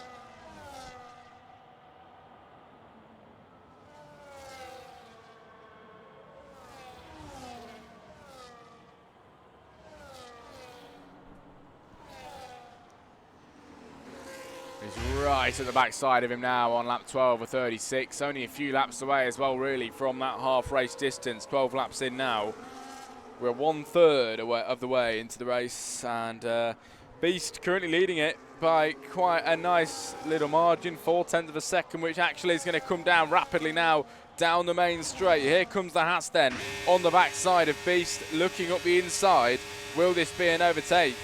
He's right at the backside of him now on lap 12 or 36. Only a few laps away as well, really, from that half race distance. 12 laps in now. We're 1/3 of the way into the race, and Beast currently leading it by quite a nice little margin, 0.4 of a second, which actually is going to come down rapidly now down the main straight. Here comes the Haas then on the backside of Beast, looking up the inside. Will this be an overtake?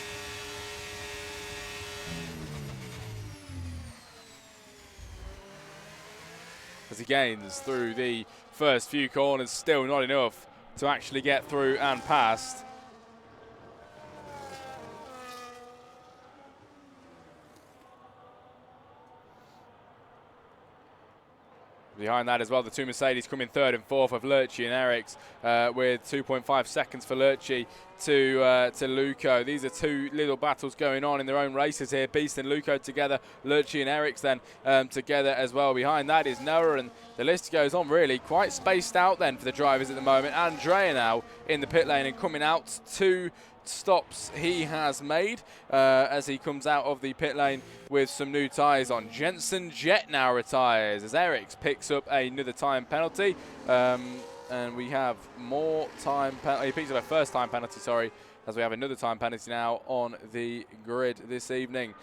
As he gains through the first few corners, still not enough to actually get through and past. Behind that as well, the two Mercedes come in 3rd and 4th of Lurchi and Eriks, with 2.5 seconds for Lurchi to Luco. These are two little battles going on in their own races here. Beast and Luco together, Lurchi and Eriks then together as well. Behind that is Noah, and the list goes on really. Quite spaced out then for the drivers at the moment. Andrea now in the pit lane and coming out 2 stops he has made as he comes out of the pit lane with some new tyres on. Jensen Jet now retires as Eriks picks up another time penalty, and we have more time penalty. He picks up a first time penalty, sorry, as we have another time penalty now on the grid this evening.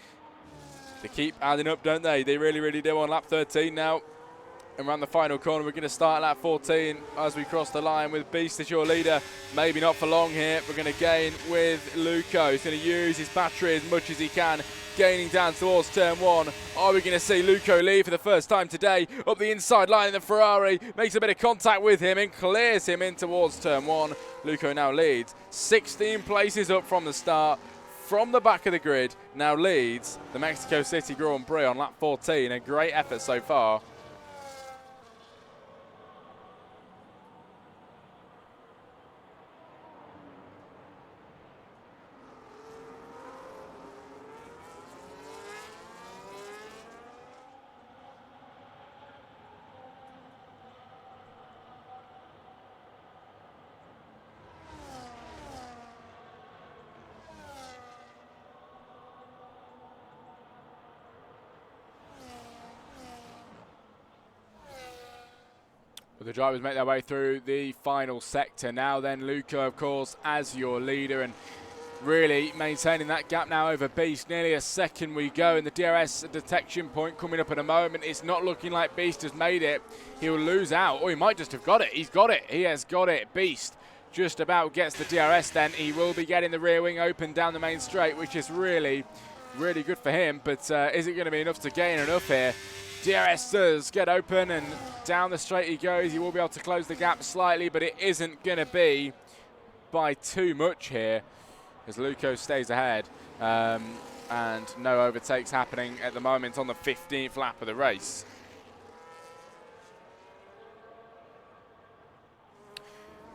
They keep adding up, don't they? They really, really do on lap 13 now. And around the final corner, we're going to start lap 14 as we cross the line with Beast as your leader. Maybe not for long here. We're going to gain with Luco. He's going to use his battery as much as he can, gaining down towards turn 1. Are we going to see Luco lead for the first time today? Up the inside line in the Ferrari, makes a bit of contact with him and clears him in towards turn 1. Luco now leads 16 places up from the start. From the back of the grid, now leads the Mexico City Grand Prix on lap 14. A great effort so far. But the drivers make their way through the final sector. Now then, Luco, of course, as your leader, and really maintaining that gap now over Beast. Nearly a second we go, and the DRS detection point coming up in a moment. It's not looking like Beast has made it. He'll lose out, or he might just have got it. He's got it. He has got it. Beast just about gets the DRS then. He will be getting the rear wing open down the main straight, which is really, really good for him. But is it going to be enough to gain enough here? DRS does get open, and down the straight he goes. He will be able to close the gap slightly, but it isn't going to be by too much here, as Luco stays ahead, and no overtakes happening at the moment on the 15th lap of the race.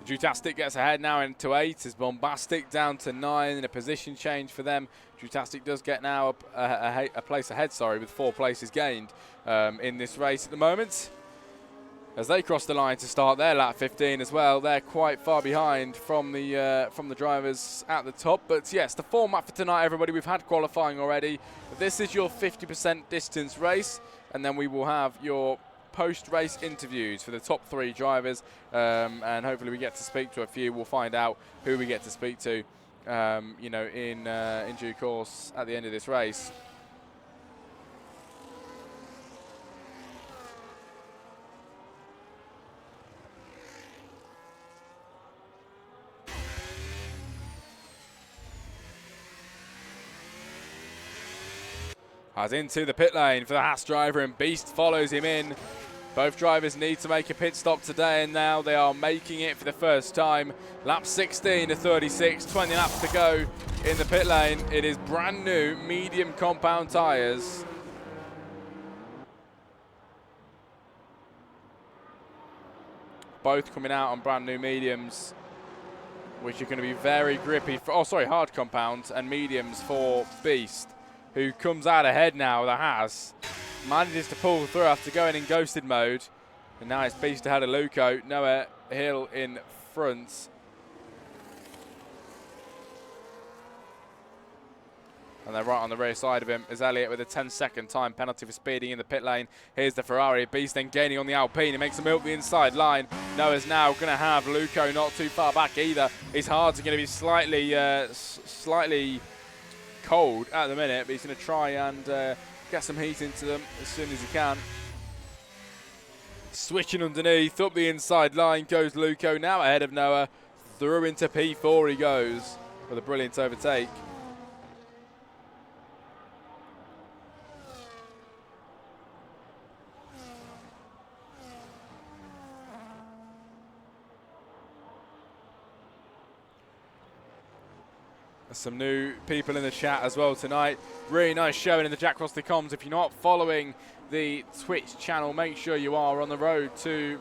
Jutastic gets ahead now into 8, is Bombastic down to 9, and a position change for them. Jutastic does get now a place ahead, sorry, with 4 places gained in this race at the moment. As they cross the line to start their lap 15 as well, they're quite far behind from the drivers at the top. But yes, the format for tonight, everybody, we've had qualifying already. This is your 50% distance race, and then we will have your post-race interviews for the top 3 drivers, and hopefully we get to speak to a few. We'll find out who we get to speak to, you know, in due course at the end of this race. As into the pit lane for the Haas driver, and Beast follows him in. Both drivers need to make a pit stop today, and now they are making it for the first time. Lap 16 to 36, 20 laps to go in the pit lane. It is brand new medium compound tyres. Both coming out on brand new mediums, which are going to be very grippy. Hard compounds and mediums for Beast, who comes out ahead now. The Haas manages to pull through after going in ghosted mode, and now it's Beast ahead of Luco. Noah Hill in front, and they're right on the rear side of him is Elliott with a 10-second time penalty for speeding in the pit lane. Here's the Ferrari. Beast then gaining on the Alpine. He makes him milk the inside line. Noah's now going to have Luco not too far back either. His hards are going to be slightly cold at the minute, but he's going to try and get some heat into them as soon as he can. Switching underneath, up the inside line goes Luco, now ahead of Noah. Through into P4 he goes with a brilliant overtake. Some new people in the chat as well tonight. Really nice showing in the Jack Crossley comms. If you're not following the Twitch channel, make sure you are. On the road to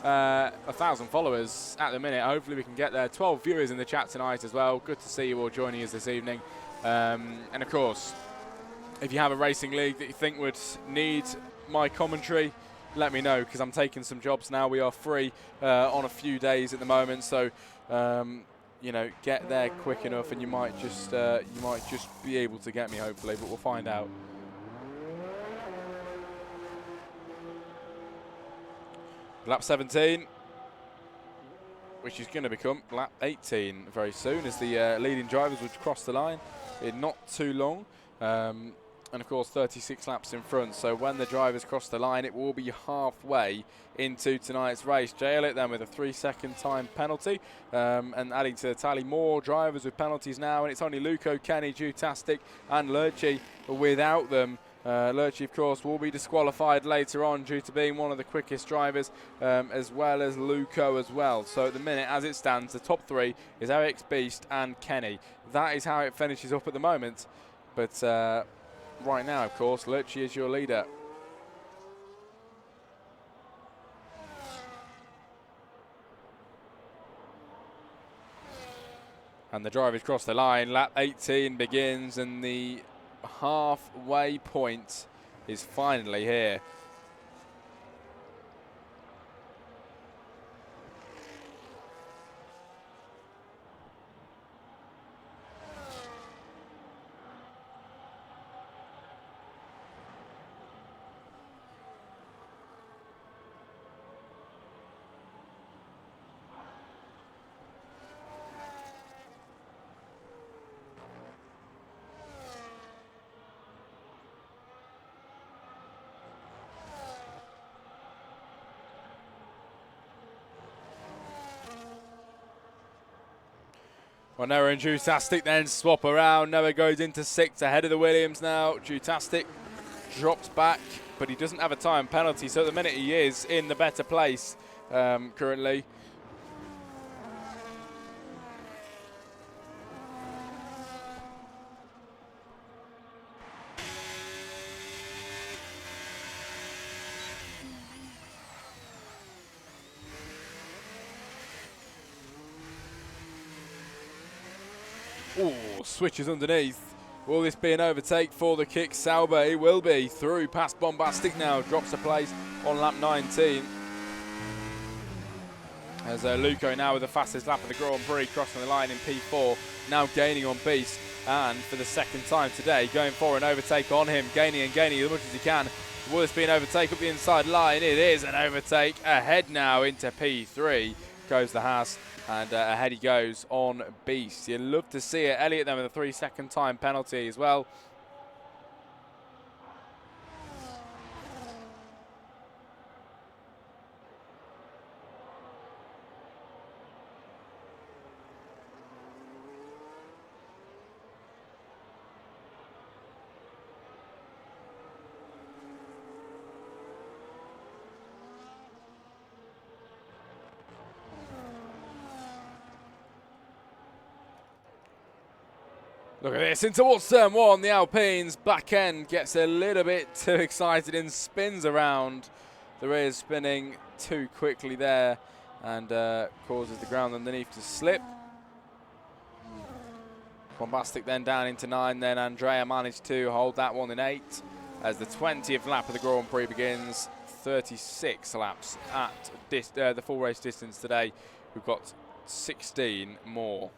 1,000 followers at the minute. Hopefully we can get there. 12 viewers in the chat tonight as well. Good to see you all joining us this evening. And of course, if you have a racing league that you think would need my commentary, let me know, because I'm taking some jobs now. We are free on a few days at the moment, so you know, get there quick enough, and you might just be able to get me, hopefully, but we'll find out. Lap 17, which is going to become lap 18 very soon, as the leading drivers would cross the line in not too long. And of course 36 laps in front, so when the drivers cross the line it will be halfway into tonight's race. Jay Elliott then with a 3-second time penalty, and adding to the tally more drivers with penalties now, and it's only Luco, Kenny, Jutastic and Lurchi without them. Lurchi of course will be disqualified later on due to being one of the quickest drivers, as well as Luco as well. So at the minute as it stands, the top 3 is Eric, Beast and Kenny. That is how it finishes up at the moment, but right now, of course, Lurchi is your leader. And the drivers cross the line. Lap 18 begins, and the halfway point is finally here. Well, Noah and Jutastic then swap around. Noah goes into 6 ahead of the Williams now. Jutastic drops back, but he doesn't have a time penalty, so at the minute he is in the better place currently. Ooh, switches underneath. Will this be an overtake for the Kick Sauber? It will be. Through past Bombastic now. Drops a place on lap 19. As Luco now with the fastest lap of the Grand Prix, crossing the line in P4. Now gaining on Beast. And for the second time today, going for an overtake on him. Gaining and gaining as much as he can. Will this be an overtake up the inside line? It is an overtake. Ahead now into P3. Goes the Haas. And ahead he goes on Beast. You'd love to see it. Elliott then with a 3-second time penalty as well. Look at this, in towards turn 1, the Alpine's back end gets a little bit too excited and spins around. The rear is spinning too quickly there and causes the ground underneath to slip. Bombastic then down into 9, then Andrea managed to hold that one in 8 as the 20th lap of the Grand Prix begins. 36 laps at the full race distance today. We've got 16 more.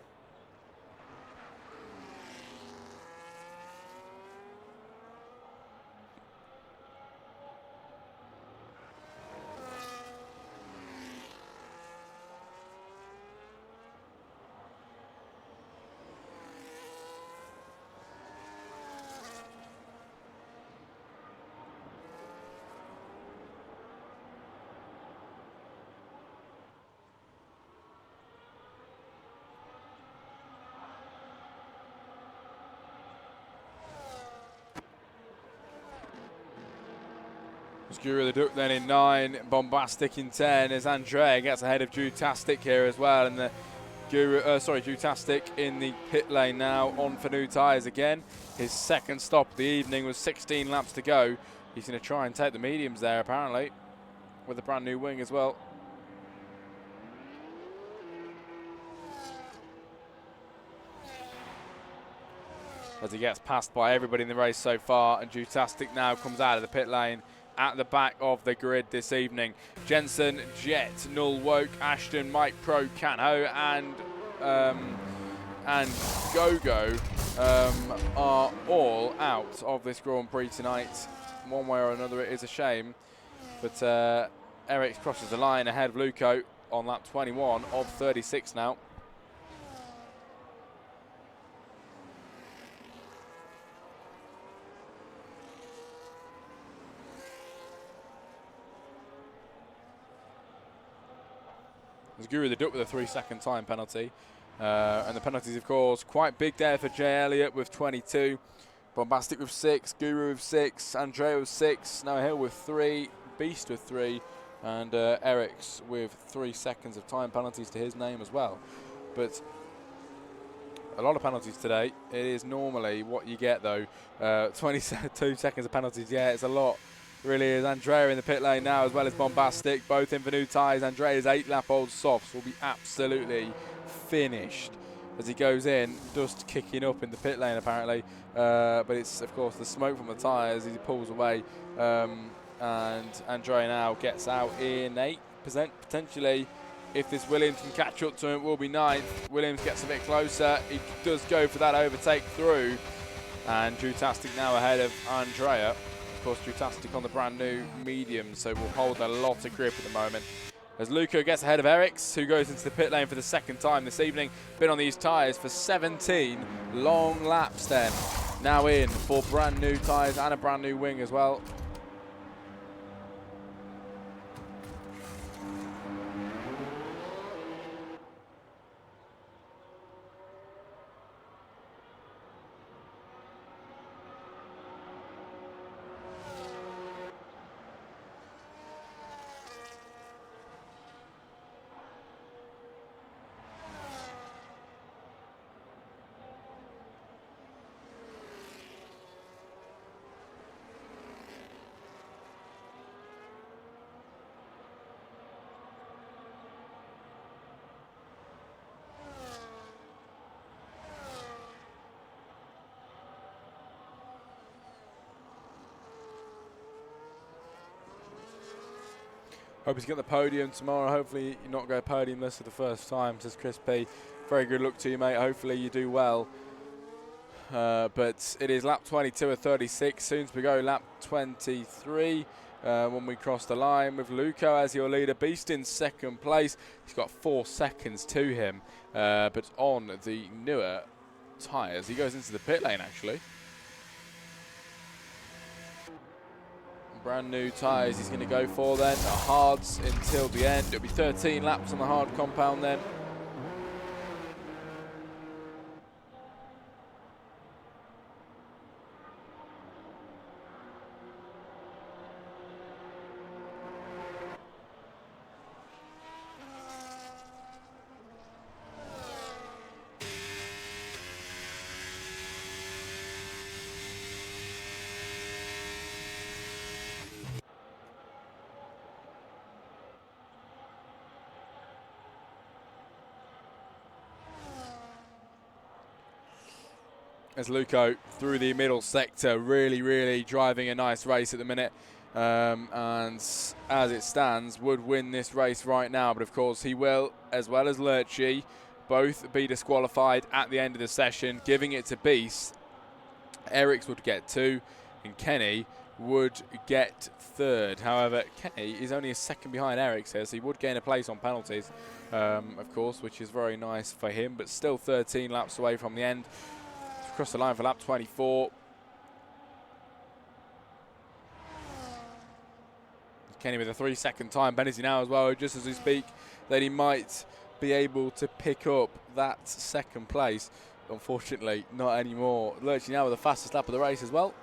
Guru the Duck then in 9, Bombastic in 10 as Andrea gets ahead of Jutastic here as well, and the Jutastic in the pit lane now on for new tyres again. His second stop of the evening was 16 laps to go. He's going to try and take the mediums there apparently with a brand new wing as well. As he gets passed by everybody in the race so far, and Jutastic now comes out of the pit lane at the back of the grid this evening. Jensen, Jet, Null, Woke, Ashton, Mike Pro, Canho and Gogo are all out of this Grand Prix tonight. One way or another, it is a shame. But Eric crosses the line ahead of Luco on lap 21 of 36 now. There's Guru the Duck with a 3-second time penalty. And the penalties, of course, quite big there for Jay Elliott with 22. Bombastic with 6, Guru with 6, Andrea with 6, Noah Hill with 3, Beast with 3, and Eric's with 3 seconds of time penalties to his name as well. But a lot of penalties today. It is normally what you get, though. 22 seconds of penalties, yeah, it's a lot. Really is. Andrea in the pit lane now as well as Bombastic, both in for new tyres. Andrea's 8-lap-old softs will be absolutely finished as he goes in, dust kicking up in the pit lane apparently, but it's of course the smoke from the tyres as he pulls away, and Andrea now gets out in 8%, potentially. If this Williams can catch up to him, it will be 9th. Williams gets a bit closer, he does go for that overtake through, and Jutastic now ahead of Andrea. Of course, Jutastic on the brand new medium, so will hold a lot of grip at the moment. As Luco gets ahead of Eriks, who goes into the pit lane for the second time this evening. Been on these tyres for 17 long laps then. Now in for brand new tyres and a brand new wing as well. Hope he's got the podium tomorrow. Hopefully you're not going podiumless for the first time, says Chris P. Very good luck to you, mate. Hopefully you do well. But it is lap 22 of 36. Soon to go lap 23 when we cross the line with Luco as your leader. Beast in second place. He's got 4 seconds to him, but on the newer tyres. He goes into the pit lane, actually. Brand new tyres he's going to go for then. Hards until the end. It'll be 13 laps on the hard compound then. As Luco through the middle sector, really driving a nice race at the minute. And as it stands, would win this race right now. But of course he will, as well as Lurchi, both be disqualified at the end of the session, giving it to Beast. Eric's would get 2 and Kenny would get 3rd. However, Kenny is only a second behind Eric's here, so he would gain a place on penalties, of course, which is very nice for him, but still 13 laps away from the end. Across the line for lap 24. Kenny with a 3-second time penalty now as well, just as we speak, that he might be able to pick up that second place. Unfortunately, not anymore. Lurching now with the fastest lap of the race as well.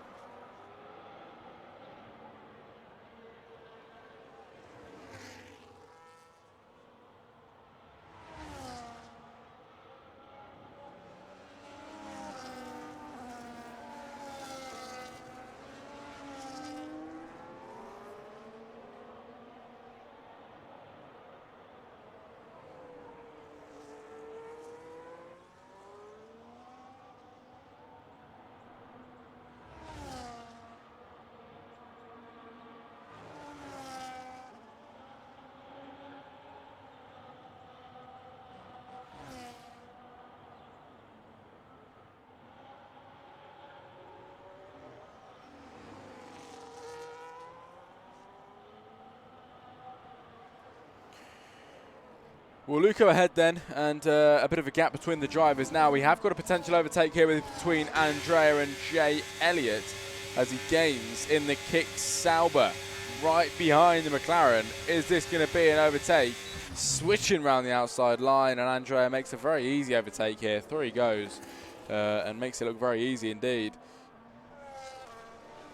Well, Luco ahead then, and a bit of a gap between the drivers now. We have got a potential overtake here between Andrea and Jay Elliott as he gains in the Kick Sauber right behind the McLaren. Is this going to be an overtake? Switching around the outside line, and Andrea makes a very easy overtake here. 3 goes and makes it look very easy indeed.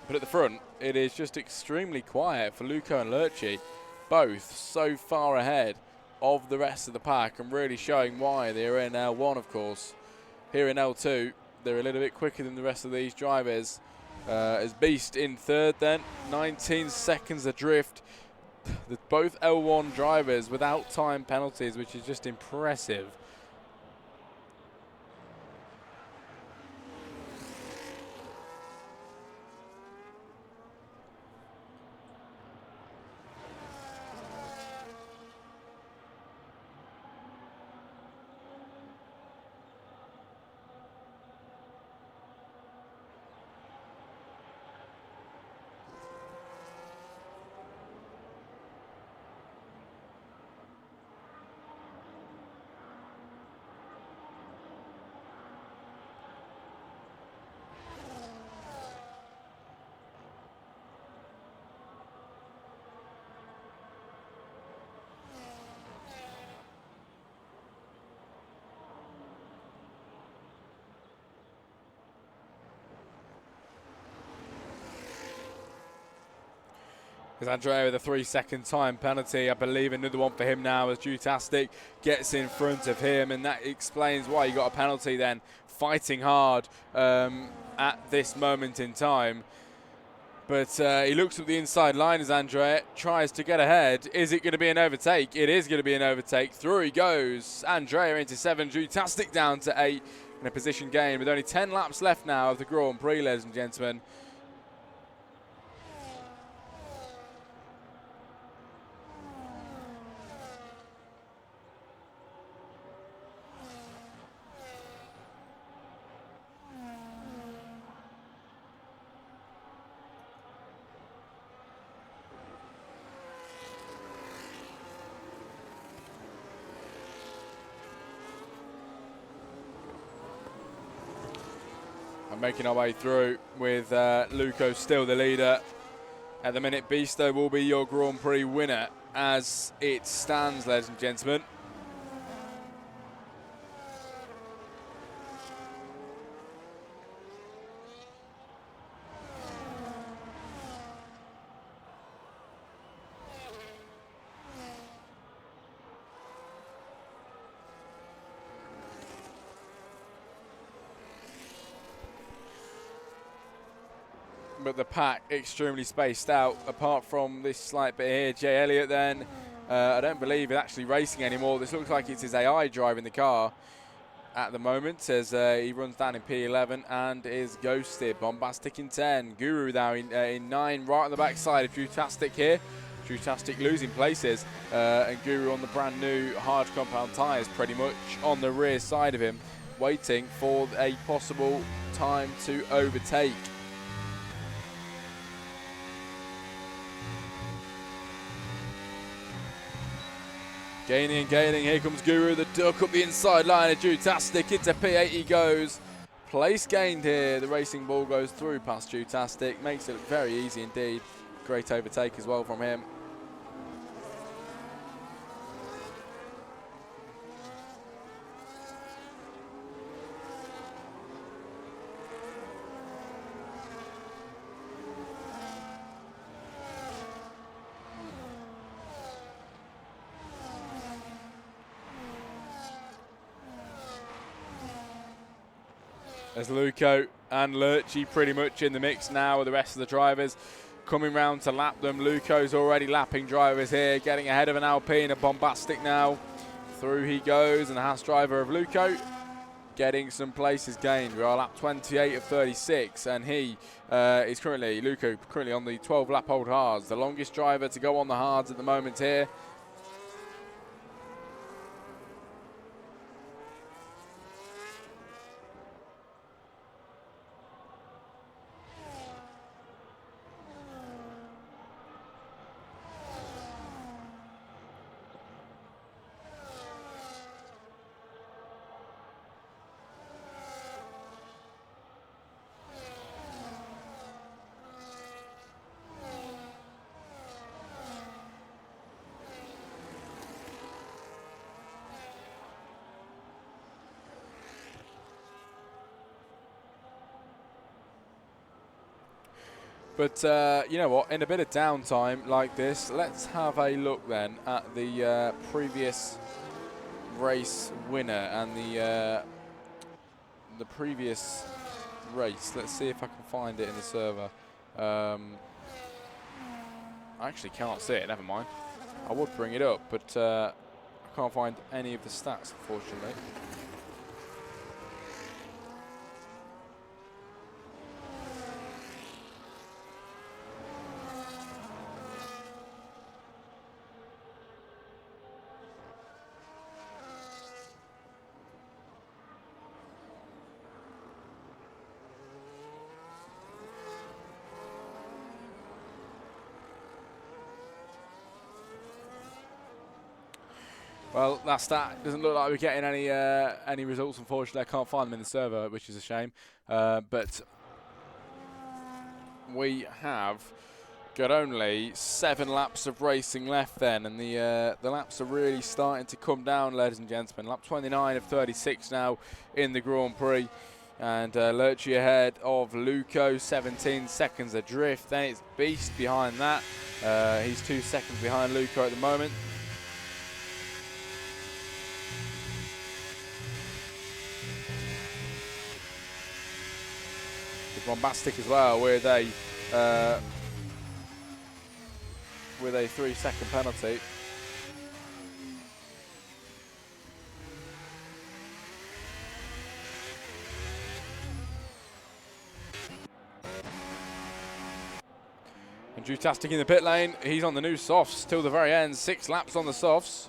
But at the front, it is just extremely quiet for Luco and Lurchi, both so far ahead of the rest of the pack, and really showing why they're in L1, of course. Here in L2, they're a little bit quicker than the rest of these drivers. As Beast in 3rd then, 19 seconds adrift. Both L1 drivers without time penalties, which is just impressive. Because Andrea with a 3-second time penalty, I believe another one for him now as Jutastic gets in front of him, and that explains why he got a penalty then, fighting hard at this moment in time. But he looks at the inside line as Andrea tries to get ahead. Is it going to be an overtake? It is going to be an overtake. Through he goes. Andrea into 7, Jutastic down to 8 in a position gain with only 10 laps left now of the Grand Prix, ladies and gentlemen. And making our way through with Luco still the leader. At the minute, Bisto will be your Grand Prix winner as it stands, ladies and gentlemen. But the pack extremely spaced out, apart from this slight bit here. Jay Elliott then, I don't believe is actually racing anymore. This looks like it's his AI driving the car at the moment as he runs down in P11 and is ghosted. Bombastic in 10, Guru now in 9, right on the backside of Drewtastic here. Drewtastic losing places, and Guru on the brand new hard compound tyres pretty much on the rear side of him, waiting for a possible time to overtake. Gaining and gaining, here comes Guru, the duck up the inside line of Drewtastic, into P8 he goes. Place gained here, the racing ball goes through past Drewtastic, makes it look very easy indeed. Great overtake as well from him. As Luco and Lurchy pretty much in the mix now with the rest of the drivers coming round to lap them. Luco's already lapping drivers here, getting ahead of an Alpine, a Bombastic now. Through he goes, and the Haas driver of Luco getting some places gained. We are lap 28 of 36, and he is currently, Luco currently on the 12 lap old hards, the longest driver to go on the hards at the moment here. But you know what, in a bit of downtime like this, let's have a look then at the previous race winner and the previous race. Let's see if I can find it in the server. I actually can't see it, never mind. I would bring it up, but I can't find any of the stats, unfortunately. Well, that stat doesn't look like we're getting any results, unfortunately. I can't find them in the server, which is a shame. But we have got only 7 laps of racing left then, and the laps are really starting to come down, ladies and gentlemen. Lap 29 of 36 now in the Grand Prix. And Lurchy ahead of Luco, 17 seconds adrift. Then it's Beast behind that. He's 2 seconds behind Luco at the moment. Bombastic as well with a 3-second penalty. And Drewtastic in the pit lane, he's on the new softs till the very end, 6 laps on the softs.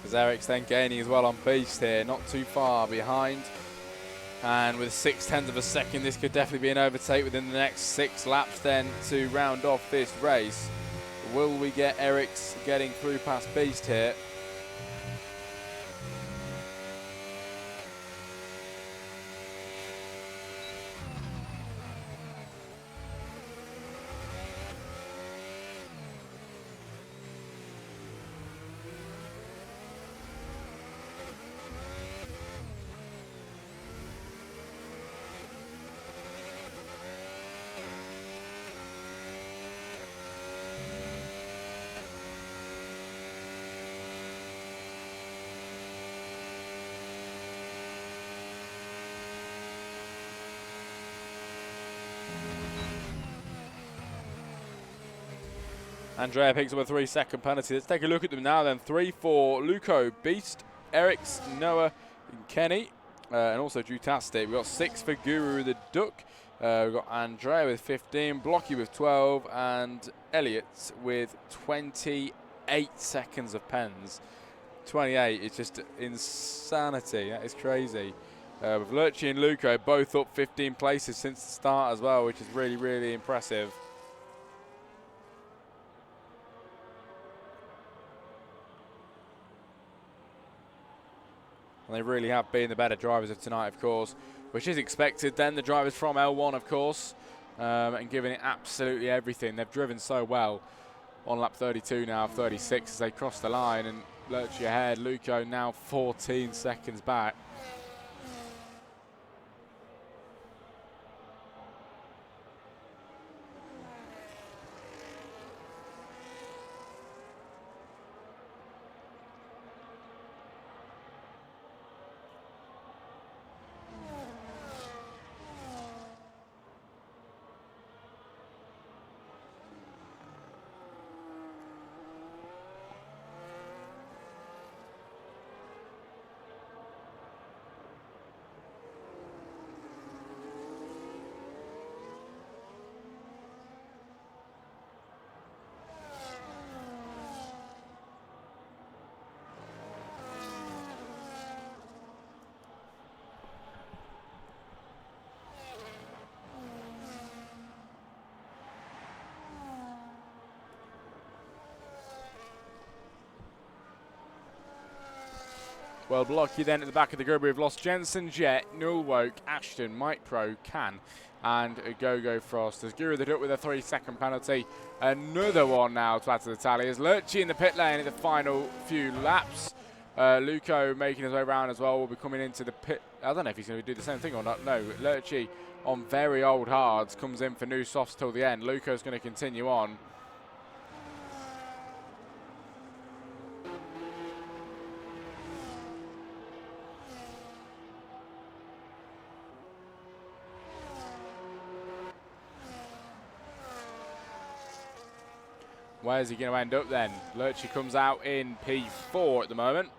As Eric's then gaining as well on Beast here, not too far behind. And with 0.6 of a second, this could definitely be an overtake within the next 6 laps then to round off this race. Will we get Eric's getting through past Beast here? Andrea picks up a 3-second penalty. Let's take a look at them now then. 3 for Luco, Beast, Eric's, Noah, and Kenny, and also Jutastic. We've got 6 for Guru the Duck. We've got Andrea with 15, Blocky with 12, and Elliot with 28 seconds of pens. 28 is just insanity. That is crazy. With Lurchi and Luco both up 15 places since the start as well, which is really, really impressive. And they really have been the better drivers of tonight, of course, which is expected then. The drivers from L1, of course, and giving it absolutely everything. They've driven so well on lap 32 now, 36 as they cross the line, and Lurchi ahead. Luco now 14 seconds back. Well, Blocky then at the back of the group. We've lost Jensen, Jet, Nullwoke, Ashton, Mike Pro, Can, and Go Frost. As Guru the Duck with a 3-second penalty. Another one now to add to the tally. As Lurchi in the pit lane in the final few laps. Luco making his way around as well. Will be coming into the pit. I don't know if he's going to do the same thing or not. No, Lurchi on very old hards comes in for new softs till the end. Luco's going to continue on. Where's he going to end up then? Lurchi comes out in P4 at the moment.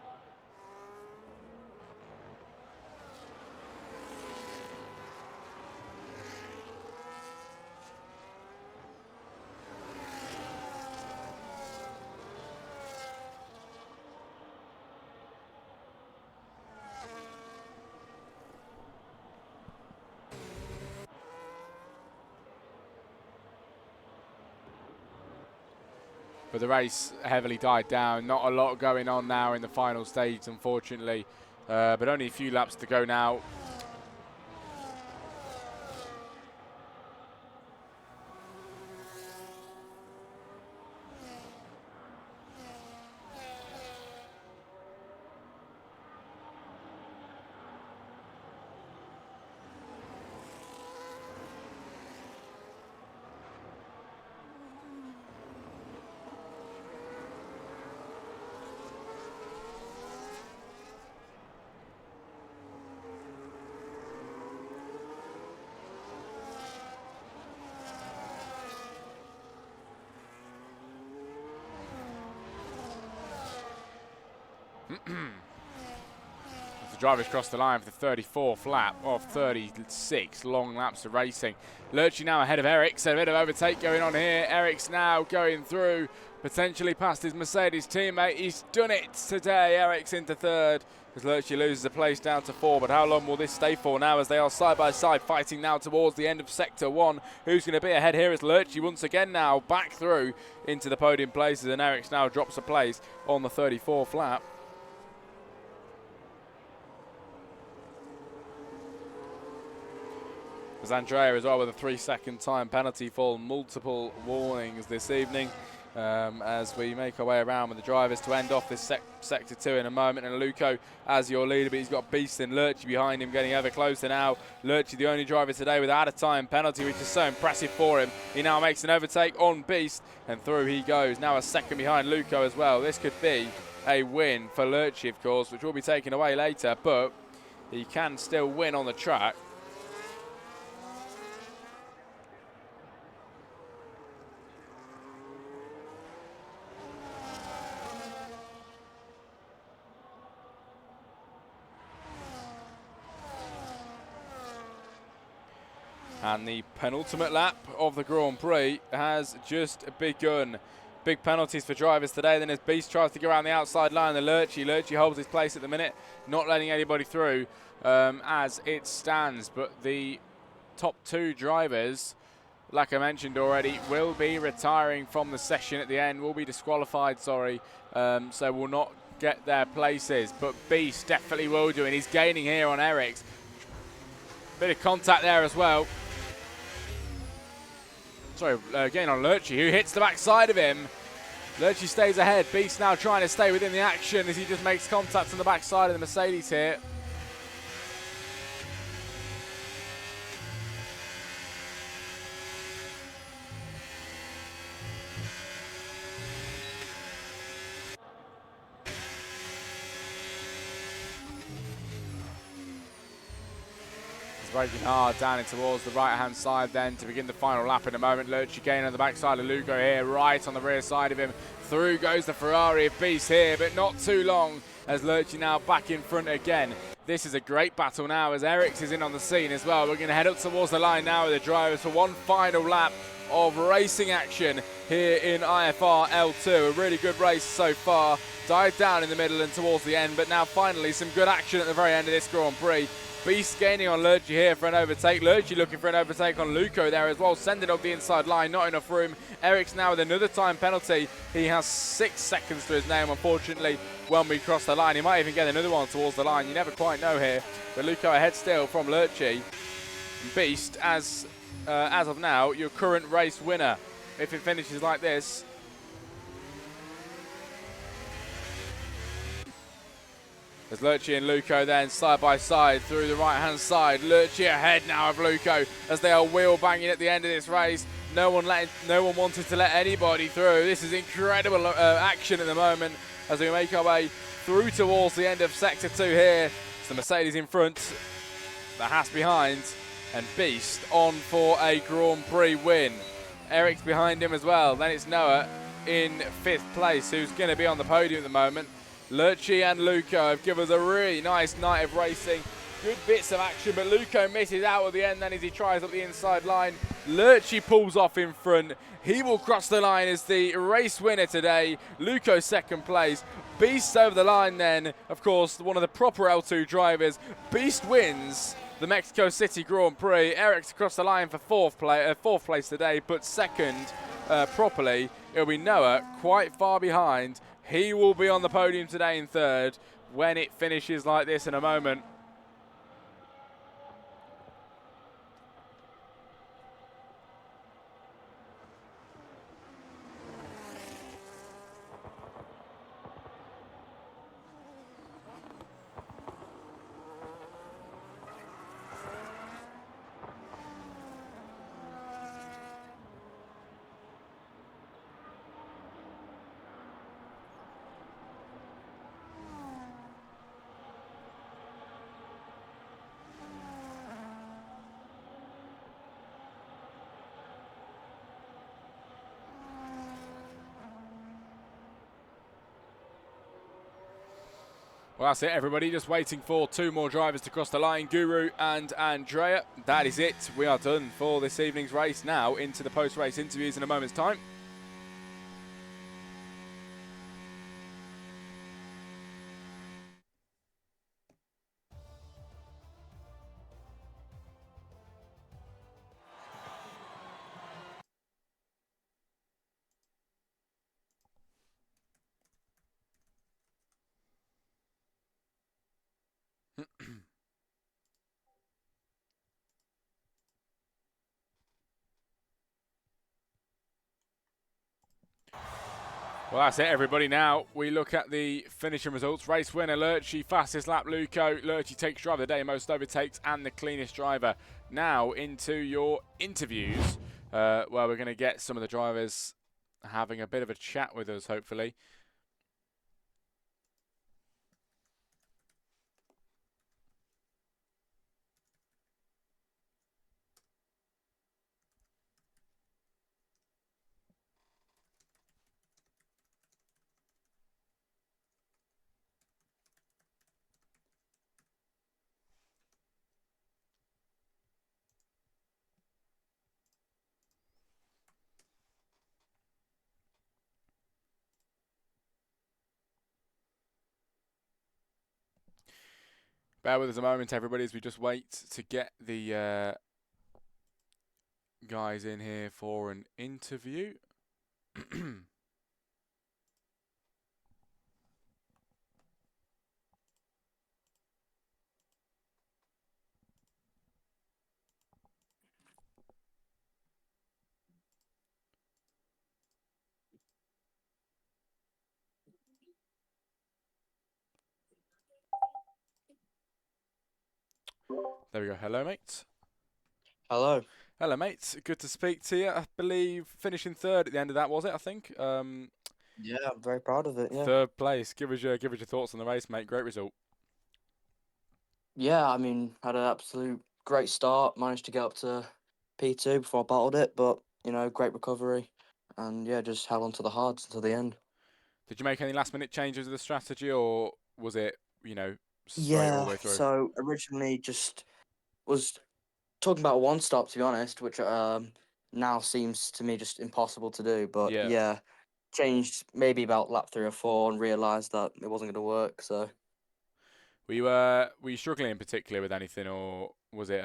But the race heavily died down. Not a lot going on now in the final stage, unfortunately. But only a few laps to go now. drivers cross the line for the 34th lap of 36 long laps of racing. Lurchy now ahead of Eriks, a bit of overtake going on here. Eriks now going through, potentially past his Mercedes teammate. He's done it today. Eriks into third as Lurchy loses a place down to 4. But how long will this stay for now as they are side by side fighting now towards the end of sector 1? Who's going to be ahead here is Lurchy once again now back through into the podium places, and Eriks now drops a place on the 34th lap. As Andrea as well with a 3-second time penalty for multiple warnings this evening. As we make our way around with the drivers to end off this sector 2 in a moment, and Luco as your leader, but he's got Beast and Lurchy behind him getting ever closer now. Lurchy the only driver today without a time penalty, which is so impressive for him. He now makes an overtake on Beast and through he goes, now a second behind Luco as well. This could be a win for Lurchy, of course, which will be taken away later, but he can still win on the track. And the penultimate lap of the Grand Prix has just begun. Big penalties for drivers today. Then as Beast tries to go around the outside line, the Lurchy holds his place at the minute, not letting anybody through as it stands. But the top 2 drivers, like I mentioned already, will be retiring from the session at the end, will be disqualified, sorry, so will not get their places. But Beast definitely will do, and he's gaining here on Eriks. Bit of contact there as well. Sorry, again on Lurchy, who hits the backside of him. Lurchy stays ahead. Beast now trying to stay within the action as he just makes contact on the backside of the Mercedes here. Braking hard down in towards the right-hand side then to begin the final lap in a moment. Lurchy again on the backside of Luco here, right on the rear side of him. Through goes the Ferrari of Beast here, but not too long as Lurchy now back in front again. This is a great battle now as Eriks is in on the scene as well. We're going to head up towards the line now with the drivers for one final lap of racing action here in IFR L2. A really good race so far. Died down in the middle and towards the end, but now finally some good action at the very end of this Grand Prix. Beast gaining on Lurchy here for an overtake. Lurchy looking for an overtake on Luco there as well, sending off the inside line, not enough room. Eriks now with another time penalty. He has 6 seconds to his name, unfortunately, when we cross the line. He might even get another one towards the line. You never quite know here. But Luco ahead still from Lurchy. Beast, as of now, your current race winner. If it finishes like this, as Lurchy and Luco then side by side through the right-hand side. Lurchy ahead now of Luco as they are wheel banging at the end of this race. No one wanted to let anybody through. This is incredible action at the moment as we make our way through towards the end of Sector 2 here. It's the Mercedes in front, the Haas behind, and Beast on for a Grand Prix win. Eric's behind him as well. Then it's Noah in 5th place, who's going to be on the podium at the moment. Lurchy and Luco have given us a really nice night of racing. Good bits of action, but Luco misses out at the end then as he tries up the inside line. Lurchy pulls off in front. He will cross the line as the race winner today. Luco 2nd place. Beast over the line then, of course, one of the proper L2 drivers. Beast wins the Mexico City Grand Prix. Eric's across the line for 4th place today, but 2nd properly. It'll be Noah quite far behind. He will be on the podium today in 3rd when it finishes like this in a moment. Well, that's it, everybody. Just waiting for 2 more drivers to cross the line, Guru and Andrea. That is it. We are done for this evening's race. Now into the post-race interviews in a moment's time. Well, that's it, everybody. Now we look at the finishing results. Race winner, Lurchi. Fastest lap, Luco. Lurchi takes driver of the day, most overtakes, and the cleanest driver. Now into your interviews, where we're going to get some of the drivers having a bit of a chat with us, hopefully. Bear with us a moment, everybody, as we just wait to get the guys in here for an interview. There we go. Hello, mate. Hello. Hello, mate. Good to speak to you. I believe finishing third at the end of that, was it? I think. Yeah, I'm very proud of it. Yeah. Third place. Give us your thoughts on the race, mate. Great result. Yeah, I mean, had an absolute great start. Managed to get up to P2 before I battled it, but great recovery, and yeah, just held on to the hards until the end. Did you make any last minute changes to the strategy, or was it straight all the Yeah. way through? So originally, just was talking about one stop, to be honest, which now seems to me just impossible to do. But Yeah. yeah, changed maybe about lap 3 or 4 and realised that it wasn't going to work. So. Were you struggling in particular with anything, or was it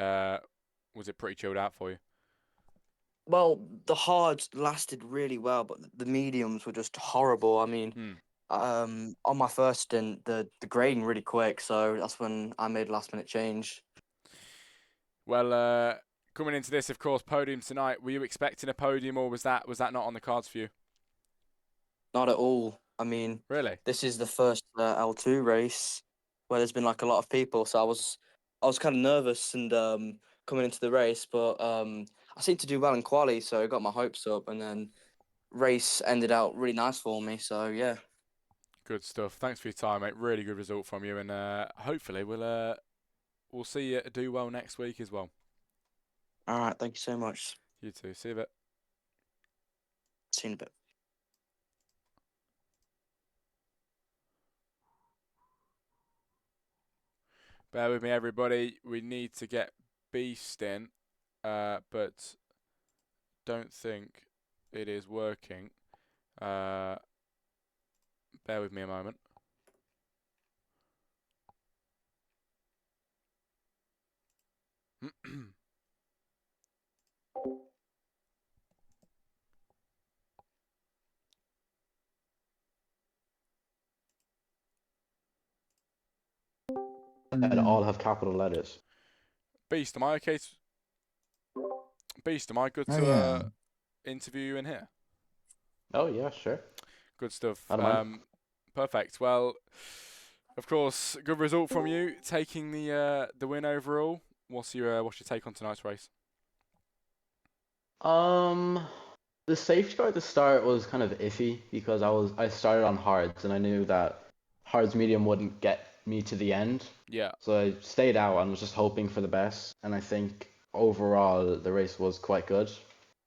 pretty chilled out for you? Well, the hards lasted really well, but the mediums were just horrible. I mean, Hmm. on my first stint, the grading really quick, so that's when I made a last minute change. Well, coming into this, of course, podium tonight. Were you expecting a podium, or was that not on the cards for you? Not at all. I mean, Really? this is the first L2 race where there's been like a lot of people, so I was kind of nervous and coming into the race, but I seemed to do well in quali, so I got my hopes up, and then race ended out really nice for me. So yeah. Good stuff. Thanks for your time, mate. Really good result from you, and hopefully we'll see you do well next week as well. All right. Thank you so much. You too. See you a bit. See you in a bit. Bear with me, everybody. We need to get Beast in, but don't think it is working. Bear with me a moment. And all have capital letters. Beast, am I okay? Beast, am I good Oh, to yeah. interview you in here? Oh yeah, sure. Good stuff. I don't mind. Perfect. Well, of course, good result from you, taking the win overall. What's your take on tonight's race? Um, the safety car at the start was kind of iffy because I started on hards and I knew that hards medium wouldn't get me to the end. Yeah. So I stayed out and was just hoping for the best. And I think overall the race was quite good,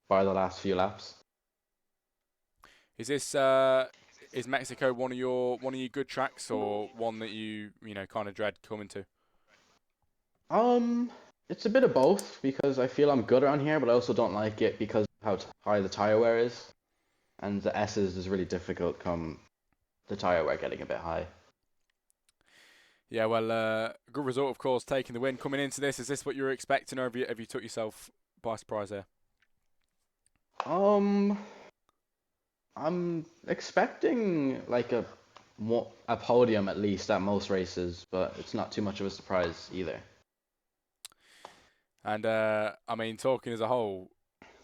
bar the last few laps. Is is Mexico one of your good tracks, or one that you kind of dread coming to? It's a bit of both because I feel I'm good around here, but I also don't like it because of how high the tire wear is, and the S's is really difficult come the tire wear getting a bit high. Yeah, well, good result, of course, taking the win coming into this. Is this what you were expecting, or have you took yourself by surprise there? I'm expecting like a podium at least at most races, but it's not too much of a surprise either. And I mean, talking as a whole,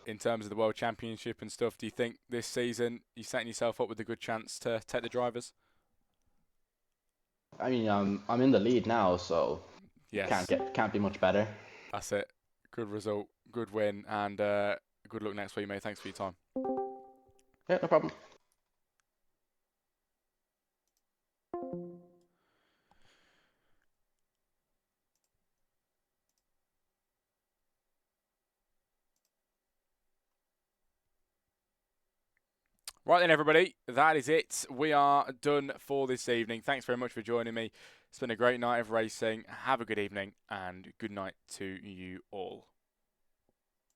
in terms of the World Championship and stuff, do you think this season you're setting yourself up with a good chance to take the drivers? I mean, I'm in the lead now, so Yes, can't be much better. that's it. Good result, good win, and good luck next week, mate. Thanks for your time. Yeah, no problem. Right then, everybody, that is it. We are done for this evening. Thanks very much for joining me. It's been a great night of racing. Have a good evening, and good night to you all.